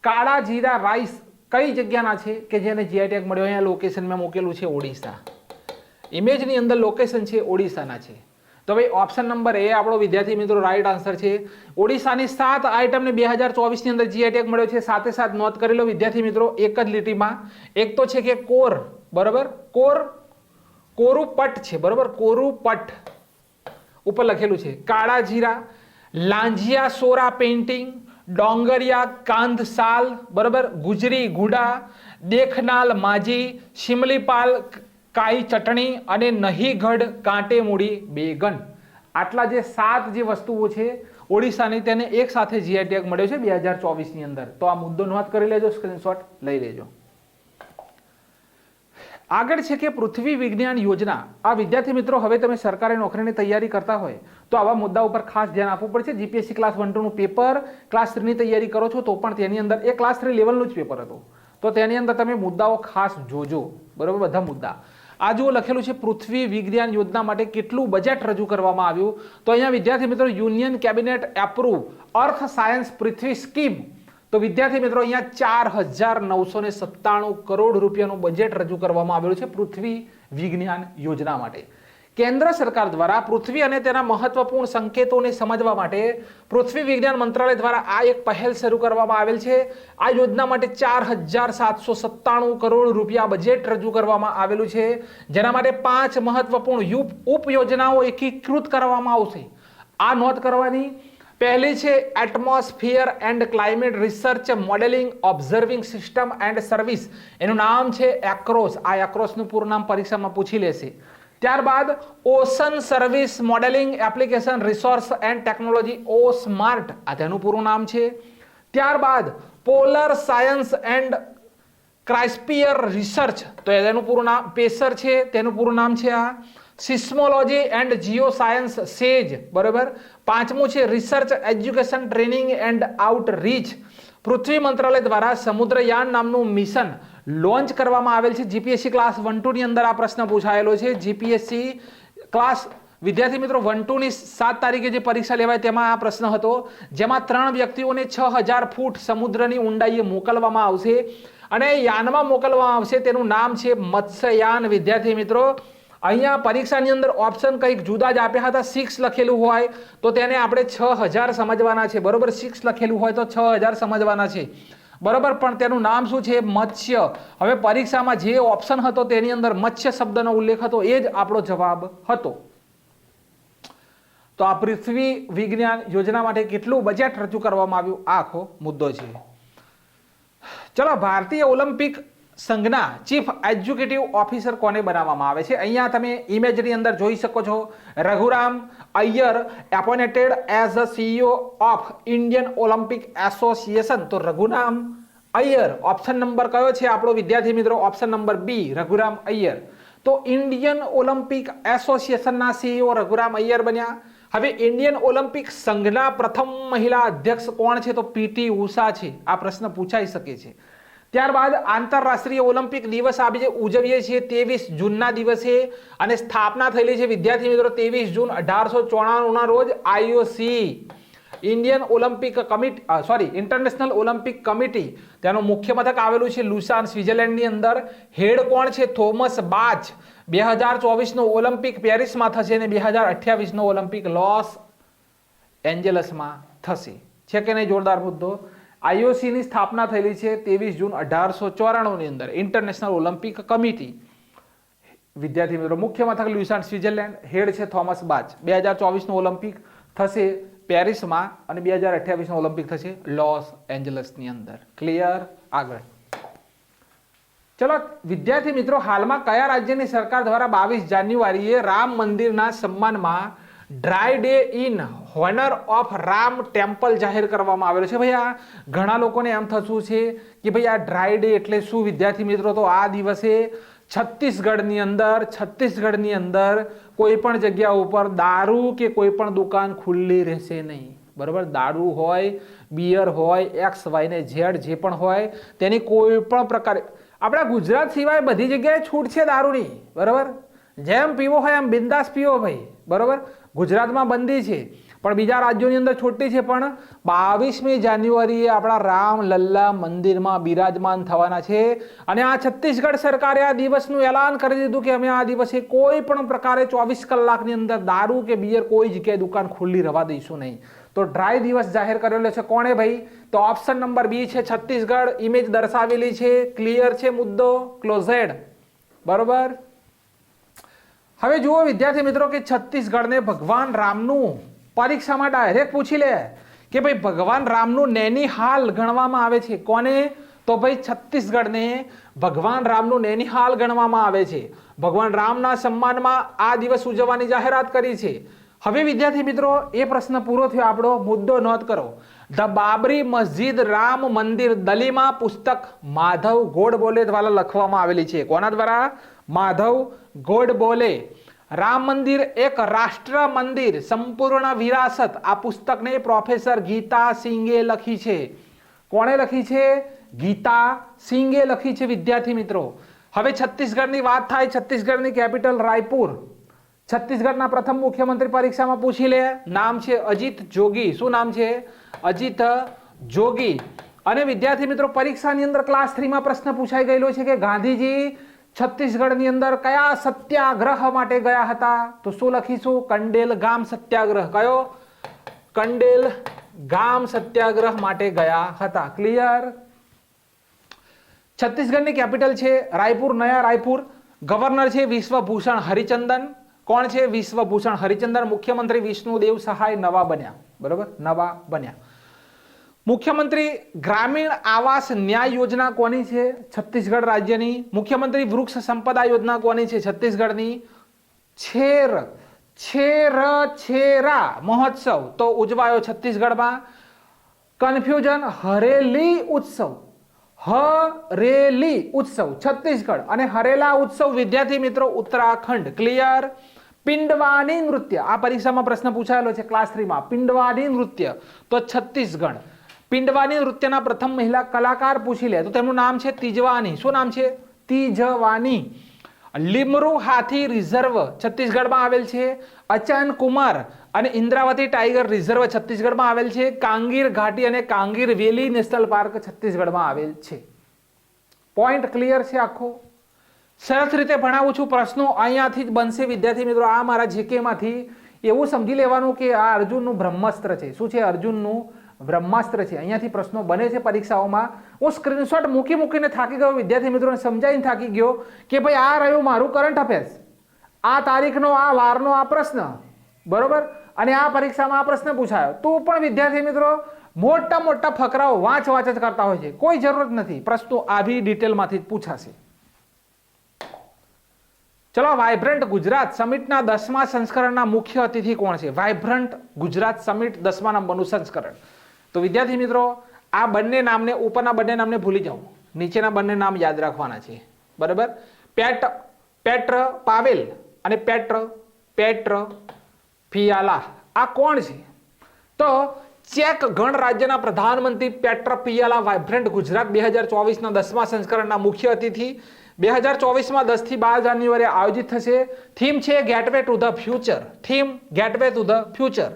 S1: કાળા જીરા રાઈસ કઈ જગ્યાના છે કે જેને જીઆઈ ટેગ મળ્યો અહીંયા લોકેશન મેં મૂકેલું છે ઓડિશા ઇમેજની અંદર લોકેશન છે ઓડિશાના છે તો ભાઈ ઓપ્શન નંબર એ આપણો વિદ્યાર્થી મિત્રો રાઈટ આન્સર છે ઓડિશાની 7 આઇટમને 2024 ની અંદર જીઆઈ ટેગ મળ્યો છે સાથે સાથ નોંધ કરી લો વિદ્યાર્થી મિત્રો એક જ લીટીમાં એક તો છે કે કોર બરાબર કોરુપટ છે બરાબર કોરુપટ ઉપર લખેલું છે કાળા જીરા લાંજિયા સોરા પેઇન્ટિંગ ડોંગરિયા કાંધ સાલ બરાબર ગુજરી ગુડા દેખનાલ માજી શિમલીપાલ કાઈ ચટણી અને નહીગઢ કાંટે મૂડી બેગન આટલા જે 7 જે વસ્તુઓ છે ઓડિશાની તેને એક સાથે જીઆઈ ટેગ મળ્યો છે 2024 ની અંદર તો આ મુદ્દો નોંધ કરી લેજો સ્ક્રીનશોટ લઈ લેજો આગળ છે કે પૃથ્વી વિજ્ઞાન યોજના આ વિદ્યાર્થી મિત્રો હવે તમે સરકારી નોકરીની તૈયારી કરતા હોય તો આવા મુદ્દા ઉપર ખાસ ધ્યાન આપવું પડશે જીપીએસસી ક્લાસ 1 2 નું પેપર ક્લાસ 3 ની તૈયારી કરો છો તો પણ તેની અંદર એ ક્લાસ 3 લેવલનું જ પેપર હતું તો તેની અંદર તમે મુદ્દાઓ ખાસ જોજો બરાબર બધા મુદ્દા આ જો લખેલું છે પૃથ્વી વિજ્ઞાન યોજના માટે કેટલું બજેટ રજૂ કરવામાં આવ્યું તો અહીંયા વિદ્યાર્થી મિત્રો union cabinet approve earth science Prithvi scheme તો વિદ્યાર્થી મિત્રો અહીંયા 4997 કરોડ રૂપિયાનું બજેટ રજૂ કરવામાં આવેલું છે પૃથ્વી વિજ્ઞાન યોજના માટે કેન્દ્ર સરકાર દ્વારા પૃથ્વી અને તેના મહત્વપૂર્ણ સંકેતોને સમજવા માટે પૃથ્વી વિજ્ઞાન મંત્રાલય દ્વારા આ એક પહેલ શરૂ કરવામાં આવેલ છે આ યોજના માટે 4797 કરોડ રૂપિયા બજેટ રજૂ કરવામાં આવેલું છે જેના માટે 5 મહત્વપૂર્ણ ઉપયોજનાઓ એકીકૃત કરવામાં આવશે આ નોંધ કરવાની पहली है atmosphere and climate research modelling observing system and service एनु नाम है एक्रोस आ एक्रोस नु पूर्ण नाम परीक्षा में पूछी लेशे त्यारबाद ocean service modelling application resource and technology ओ स्मार्ट आ तेनु पूर्ण नाम है त्यारबाद polar science and cryosphere research तो तेनु पूर्ण नाम पेसर है तेनु पूर्ण नाम है आ seismology and geo science SAGE बराबर पांचमू है research education training and outreach पृथ्वी मंत्रालय द्वारा समुद्रयान नामनु मिशन लॉन्च करवामां आवेल छे जीपीएससी क्लास 1 2 नी अंदर आ प्रश्न पूछायेलो छे जीपीएससी क्लास विद्यार्थी मित्रों 1 2 नी 7 तारीखे जे परीक्षा लेवाय तेमां आ प्रश्न हतो जेमां 3 व्यक्तिओने 6000 फूट समुद्रनी ऊंडाईए मोकलवामां आवशे अने यानमा मोकलवामां आवशे तेनुं नाम छे मत्स्ययान विद्यार्थी मित्रों અહીંયા પરીક્ષાની અંદર ઓપ્શન કંઈક જુદા જ આપ્યા હતા 6 લખેલું હોય તો તેને આપણે 6000 સમજવાના છે બરોબર 6 લખેલું હોય તો 6000 સમજવાના છે બરોબર પણ તેનું નામ શું છે મત્સ્ય હવે પરીક્ષામાં જે ઓપ્શન હતો તેની અંદર મત્સ્ય શબ્દનો ઉલ્લેખ હતો એ જ આપણો જવાબ હતો તો આ પૃથ્વી વિજ્ઞાન યોજના માટે કેટલું બજેટ રજૂ કરવામાં આવ્યું આ આખો મુદ્દો છે ચલો ભારતીય ઓલિમ્પિક संघना चीफ एज्युकेटिव ऑफिसर कोने बनावामां आवे छे अहींया तमे इमेजनी अंदर जोई शको छो Raghuram Iyer appointed as a CEO of Indian Olympic association तो रघुराम अय्यर ऑप्शन नंबर कयो छे आपणो विद्यार्थी मित्रों option number B Raghuram Iyer तो इंडियन ओलम्पिक एसोसिएशन ना सीईओ रघुराम अय्यर बन्या हवे इंडियन ओलम्पिक संघना प्रथम महिला अध्यक्ष कोण छे तो पीटी उषा छे आ प्रश्न पूछाई शके छे त्यारबाद आंतरराष्ट्रीय ओलंपिक दिवस आप उजवीए छीए 23 जून दिवसे अने स्थापना थयेली छे विद्यार्थी मित्रों 23 जून 1894 ना रोज IOC Indian Olympic committee sorry international Olympic committee तेनो मुख्य मथक आवेलुं छे लुसान स्विट्जरलैंड नी अंदर हेड कोण छे थॉमस बाच 2024 नो ओलंपिक पेरिस में थशे ने 2028 नो ओलंपिक लॉस एंजेलस में थशे छे के नहीं जोरदार मुद्दो आईओसी ની સ્થાપના થયેલી છે 23 જૂન 1894 ની અંદર इंटरनेशनल ओलंपिक कमिटी विद्यार्थी मित्रों मुख्य मथक ल्यूसान स्विट्जरलैंड हेड છે थॉमस बाच 2024 નો ઓલિમ્પિક થશે પેરિસ માં અને 2028 નો ઓલિમ્પિક થશે લોસ એન્જલસ ની અંદર ક્લિયર આગળ चलो विद्यार्थी मित्रों हाल में कया राज्य की सरकार द्वारा 22 जान्युआरीए राम मंदिर सम्मान में dry day in owner of Ram temple જાહેર કરવામાં આવેલો છે. ભાઈ આ ઘણા લોકોને એમ થતું છે કે ભાઈ આ ડ્રાય ડે એટલે શું વિદ્યાર્થી મિત્રો? તો આ દિવસે છત્તીસગઢની અંદર કોઈ પણ જગ્યા ઉપર દારૂ કે કોઈ પણ દુકાન ખુલ્લી રહેશે નહીં. બરાબર, દારૂ હોય, બિયર હોય, એક્સ વાય ને ઝેડ જે પણ હોય તેની કોઈ પણ પ્રકારે આપણા ગુજરાત સિવાય બધી જગ્યાએ છૂટ છે દારૂની. બરાબર, જેમ પીવો હોય એમ બિંદાસ પીવો ભાઈ. બરાબર, ગુજરાતમાં બંધી છે પણ બીજા રાજ્યોની અંદર છૂટી છે. પણ 22મી જાન્યુઆરીએ આપણા રામલલ્લા મંદિરમાં બિરાજમાન થવાના છે અને આ છત્તીસગઢ સરકારે આ દિવસનું એલાન કરી દીધું કે અમે આ દિવસે કોઈ પણ પ્રકારે 24 કલાકની અંદર દારૂ કે બિયર કોઈ જગ્યાએ દુકાન ખુલ્લી રહેવા દઈશું નહીં. તો ડ્રાય દિવસ જાહેર કરેલો છે. કોણે ભાઈ? તો ઓપ્શન નંબર બી છે છત્તીસગઢ. ઇમેજ દર્શાવેલી છે. ક્લિયર છે મુદ્દો? ક્લોઝેડ. બરોબર. હવે જુઓ વિદ્યાર્થી મિત્રો કે છત્તીસગઢને ભગવાન રામનું પરીક્ષામાં ડાયરેક્ટ પૂછી લે કે ભાઈ ભગવાન રામનું નૈનીહાલ ગણવામાં આવે છે. કોને? તો ભાઈ છત્તીસગઢને ભગવાન રામનું નૈનીહાલ ગણવામાં આવે છે. ભગવાન રામના સન્માનમાં આ દિવસ ઉજવવાની જાહેરાત કરી છે. હવે વિદ્યાર્થી મિત્રો એ પ્રશ્ન પૂરો થયો આપણો. મુદ્દો નોંધ કરો. ધ બાબરી મસ્જિદ રામ મંદિર દલીમા પુસ્તક માધવ ગોડબોલે દ્વારા લખવામાં આવેલી છે. કોના દ્વારા? માધવ ગોડબોલે. રામ મંદિર એક રાષ્ટ્ર મંદિર સંપૂર્ણ વિરાસત. આ પુસ્તકને પ્રોફેસર ગીતા સિંગે લખી છે. કોણે લખી છે? ગીતા સિંગે લખી છે વિદ્યાર્થી મિત્રો. હવે છત્તીસગઢની વાત થાય. છત્તીસગઢની કેપિટલ રાયપુર. છત્તીસગઢના પ્રથમ મુખ્યમંત્રી પરીક્ષામાં પૂછી લે. નામ છે અજીત જોગી. શું નામ છે? અજીત જોગી. અને વિદ્યાર્થી મિત્રો પરીક્ષાની અંદર ક્લાસ 3માં પ્રશ્ન પૂછાઈ ગયેલો છે કે ગાંધીજી છત્તીસગઢની અંદર કયા સત્યાગ્રહ માટે ગયા હતા? તો શું લખીશું? કંડેલ ગામ સત્યાગ્રહ. કયો? કંડેલ ગામ સત્યાગ્રહ માટે ગયા હતા. ક્લિયર? છત્તીસગઢની કેપિટલ છે રાયપુર, નયા રાયપુર. ગવર્નર છે વિશ્વભૂષણ હરિચંદન. કોણ છે? વિશ્વભૂષણ હરિચંદન. મુખ્યમંત્રી વિષ્ણુદેવ સહાય નવા બન્યા. બરોબર, નવા બન્યા. મુખ્યમંત્રી ગ્રામીણ આવાસ ન્યાય યોજના કોની છે? છત્તીસગઢ રાજ્યની. મુખ્યમંત્રી વૃક્ષ સંપદા યોજના કોની છે? છત્તીસગઢની. છેરા મહોત્સવ તો ઉજવાયો છત્તીસગઢમાં. કન્ફ્યુઝન હરેલી ઉત્સવ. હરેલી ઉત્સવ છત્તીસગઢ અને હરેલા ઉત્સવ વિદ્યાર્થી મિત્રો ઉત્તરાખંડ. ક્લિયર? પિંડવાની નૃત્ય આ પરીક્ષામાં પ્રશ્ન પૂછાયેલો છે ક્લાસ 3માં. પિંડવાની નૃત્ય તો છત્તીસગઢ. પિંડવાની નૃત્યના પ્રથમ મહિલા કલાકાર પૂછી લે તો તેમનું નામ છે તીજવાની. શું નામ છે? તીજવાની. લીમરુ હાથી રિઝર્વ છત્તીસગઢમાં આવેલ છે. અચન કુમાર અને ઇન્દ્રાવતી ટાઈગર રિઝર્વ છત્તીસગઢમાં આવેલ છે. કાંગીર ઘાટી અને કાંગીર વેલી નેશનલ પાર્ક છત્તીસગઢમાં આવેલ છે. પોઈન્ટ ક્લિયર છે આખો? સરસ રીતે ભણાવું છું. પ્રશ્નો અહીંયાથી જ બનશે વિદ્યાર્થી મિત્રો. આ મારા જીકે માંથી એવું સમજી લેવાનું કે આ અર્જુનનું બ્રહ્માસ્ત્ર છે. શું છે? અર્જુનનું બ્રહ્માસ્ત્ર છે. અહીંયાથી પ્રશ્નો બને છે પરીક્ષાઓમાં. હું સ્ક્રીનશોટ મૂકીને થાકી ગયો વિદ્યાર્થી મિત્રોને સમજાવીને થાકી ગયો કે ભાઈ આ રહ્યું મારું કરંટ અફેર્સ. આ તારીખનો, આ વારનો આ પ્રશ્ન. બરોબર, અને આ પરીક્ષામાં આ પ્રશ્ન પૂછાયો. તો પણ વિદ્યાર્થી મિત્રો મોટા ફકરાઓ વાંચ જ કરતા હોય છે. કોઈ જરૂરત નથી. પ્રશ્નો આવી ડિટેલમાંથી જ પૂછાશે. ચલો, વાઇબ્રન્ટ ગુજરાત સમિટના 10મા સંસ્કરણના મુખ્ય અતિથિ કોણ છે? વાઇબ્રન્ટ ગુજરાત સમિટ 10મા નંબરનું સંસ્કરણ. તો વિદ્યાર્થી મિત્રો આ બંને નામને, ઉપરના બંને નામને ભૂલી જાઓ. નીચેના બંને નામ યાદ રાખવાના છે. બરાબર? પેટ્ર પાવેલ અને પેટ્ર પિયાલા. આ કોણ છે? તો ચેક ગણરાજ્યના પ્રધાનમંત્રી પેટ્ર પિયાલા વાઇબ્રન્ટ ગુજરાત 2024ના 10મા સંસ્કરણના મુખ્ય અતિથિ. 2024માં 10 થી 12 જાન્યુઆરી આયોજિત થશે. થીમ છે gateway to the future. Theme gateway to the future.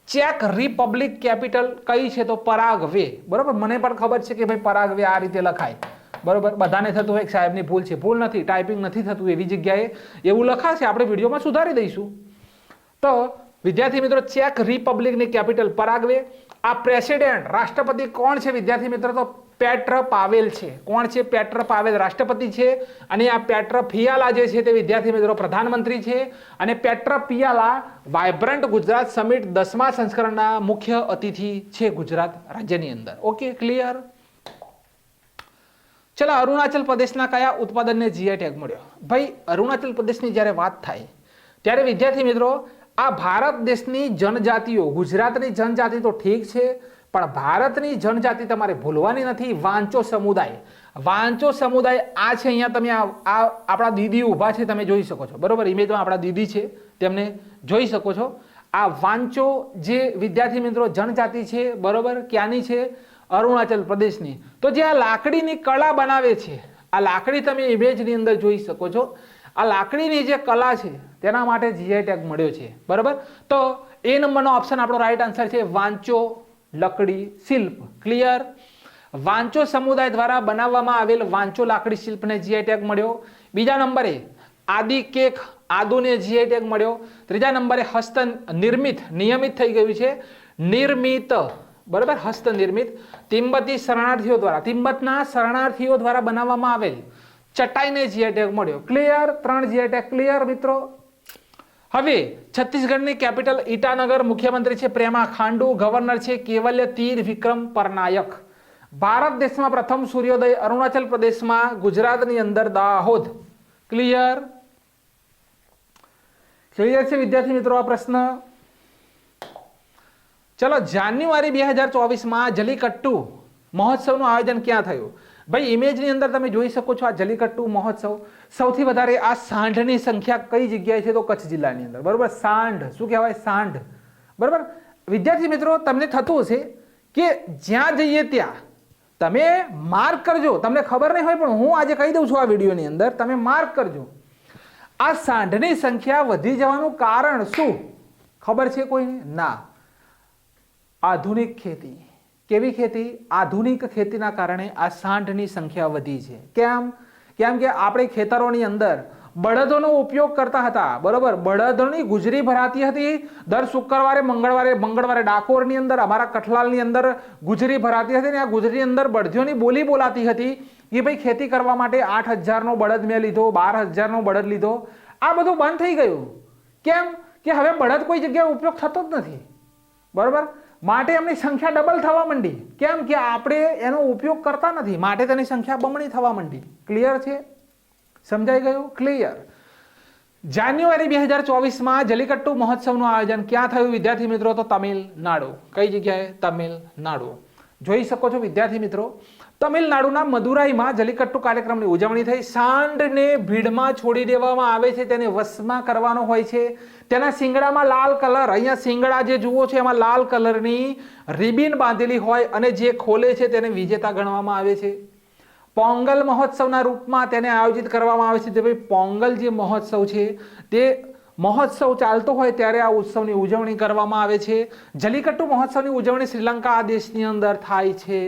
S1: Check Republic capital કઈ છે? તો પરાગવે. બરોબર, મને પણ ખબર છે કે ભાઈ પરાગવે આ રીતે લખાય. બરોબર, બધાને થતું હોય સાહેબની ભૂલ છે. ભૂલ નથી, ટાઈપિંગ નથી થતું એવી જગ્યાએ એવું લખાશે. આપણે વિડીયોમાં સુધારી દઈશું. તો વિદ્યાર્થી મિત્રો ચેક રિપબ્લિકની કેપિટલ પરાગ્વે. આ પ્રેસિડેન્ટ રાષ્ટ્રપતિ કોણ છે વિદ્યાર્થી મિત્રો? તો પેટ્ર પાવેલ છે. કોણ છે? પેટ્ર પાવેલ રાષ્ટ્રપતિ છે. અને આ પેટ્ર પિયાલા જે છે તે વિદ્યાર્થી મિત્રો પ્રધાનમંત્રી છે. અને પેટ્ર પિયાલા વાઇબ્રન્ટ ગુજરાત સમિટ 10મા સંસ્કરણના મુખ્ય અતિથિ છે ગુજરાત રાજ્યની અંદર. Okay, clear? ચલો, અરુણાચલ પ્રદેશના કયા ઉત્પાદનને જીઆઈ ટેગ મળ્યો? ભાઈ અરુણાચલ પ્રદેશની જ્યારે વાત થાય ત્યારે વિદ્યાર્થી મિત્રો આ ભારત દેશની જનજાતિઓ, ગુજરાતની જનજાતિ તો ઠીક છે, પણ ભારતની જનજાતિ તમારે ભૂલવાની નથી. વાંચો સમુદાય, વાંચો સમુદાય આ છે. અહીંયા તમે આ આપણા દીદી ઊભા છે, તમે જોઈ શકો છો, બરોબર. ઇમેજમાં આપણા દીદી છે, તેમને જોઈ શકો છો. આ વાંચો જે વિદ્યાર્થી મિત્રો જનજાતિ છે, બરોબર, ક્યાંની છે? અરુણાચલ પ્રદેશની. તો જે આ લાકડીની કળા બનાવે છે, આ લાકડી તમે ઇમેજની અંદર જોઈ શકો છો. આ લાકડીની જે કલા છે તેના માટે જીઆઈ ટેગ મળ્યો છે, બરોબર. તો એ નંબરનો ઓપ્શન આપણો રાઈટ આન્સર છે, વાંચો લકડી શિલ્પ. ક્લિયર? વાંચો સમુદાય દ્વારા બનાવવામાં આવેલ વાંચો લાકડી શિલ્પને જીઆઈ ટેગ મળ્યો. બીજા નંબરે આદિ કેક, આદુને જીઆઈ ટેગ મળ્યો. ત્રીજા નંબરે હસ્ત નિર્મિત, નિયમિત થઈ ગયું છે, નિર્મિત, બરોબર, હસ્ત નિર્મિત. તિબ્બતી શરણાર્થીઓ દ્વારા, તિબ્બતના શરણાર્થીઓ દ્વારા બનાવવામાં આવેલ ચટાઈને જીઆઈ ટેગ મળ્યો. ક્લિયર? 3 જીઆઈ ટેગ ક્લિયર મિત્રો. હવે છત્તીસગઢની કેપિટલ ઈટાનગર, મુખ્યમંત્રી છે પ્રેમા ખાંડુ, ગવર્નર છે કેવલ્ય તીર વિક્રમ પરનાયક. ભારત દેશમાં પ્રથમ સૂર્યોદય અરુણાચલ પ્રદેશમાં, ગુજરાતની અંદર દાહોદ. ક્લિયર? ક્લિયર છે વિદ્યાર્થી મિત્રો આ પ્રશ્ન? ચલો, જાન્યુઆરી 2024માં જલ્લીકટ્ટુ મહોત્સવનું આયોજન ક્યાં થયું? ભાઈ ઇમેજની અંદર તમે જોઈ શકો છો આ જલ્લીકટ્ટુ મહોત્સવ. સૌથી વધારે આ સાંઢની સંખ્યા કઈ જગ્યાએ છે? તો કચ્છ જિલ્લાની અંદર, બરોબર. સાંઢ, શું કહેવાય? સાંઢ, બરોબર. વિદ્યાર્થી મિત્રો તમને થતું હશે કે જ્યાં જઈએ ત્યાં તમે માર્ક કરજો. તમને ખબર નહીં હોય પણ હું આજે કહી દઉં છું આ વિડીયોની અંદર, તમે માર્ક કરજો. આ સાંઢની સંખ્યા વધી જવાનું કારણ શું ખબર છે કોઈને? ના. આધુનિક ખેતી. કેવી ખેતી? આધુનિક ખેતીના કારણે આ સાંઢની સંખ્યા વધી છે. કેમ? કેમ કે આપણે ખેતરોની અંદર બળદોનો ઉપયોગ કરતા હતા, બરોબર. બળદોની ગુજરી ભરાતી હતી. દર શુક્રવારે, મંગળવારે ડાકોરની અંદર, અમારા કઠલાલની અંદર ગુજરી ભરાતી હતી ને આ ગુજરી અંદર બળદીઓની બોલી બોલાતી હતી કે ભાઈ ખેતી કરવા માટે 8,000નો બળદ મેં લીધો, 12,000નો બળદ લીધો. આ બધું બંધ થઈ ગયું. કેમ? કે હવે બળદ કોઈ જગ્યાએ ઉપયોગ થતો જ નથી, બરોબર. માટે એમની સંખ્યા ડબલ થવા માંડી. કેમ? કે આપણે એનો ઉપયોગ કરતા નથી, માટે તેની સંખ્યા બમણી થવા માંડી. ક્લિયર છે? સમજાઈ ગયું? ક્લિયર. જાન્યુઆરી 2024માં જલ્લીકટ્ટુ મહોત્સવનું આયોજન ક્યાં થયું વિદ્યાર્થી મિત્રો? તો તમિલનાડુ. કઈ જગ્યાએ? તમિલનાડુ. જોઈ શકો છો વિદ્યાર્થી મિત્રો, તમિલનાડુના મદુરાઈમાં જલ્લીકટ્ટુ કાર્યક્રમની ઉજવણી થઈ. સાંઢને ભીડમાં છોડી દેવામાં આવે છે, તેને વશમાં કરવાનો હોય છે. તેના શિંગડામાં લાલ કલર, અહીંયા શિંગડા જે જુઓ છો એમાં લાલ કલરની રિબિન બાંધેલી હોય અને જે ખોલે છે તેને વિજેતા ગણવામાં આવે છે. પોંગલ મહોત્સવના રૂપમાં તેને આયોજિત કરવામાં આવે છે. તે ભાઈ પોંગલ જે મહોત્સવ છે તે મહોત્સવ ચાલતો હોય ત્યારે આ ઉત્સવની ઉજવણી કરવામાં આવે છે. જલ્લીકટ્ટુ મહોત્સવની ઉજવણી શ્રીલંકા દેશની અંદર થાય છે.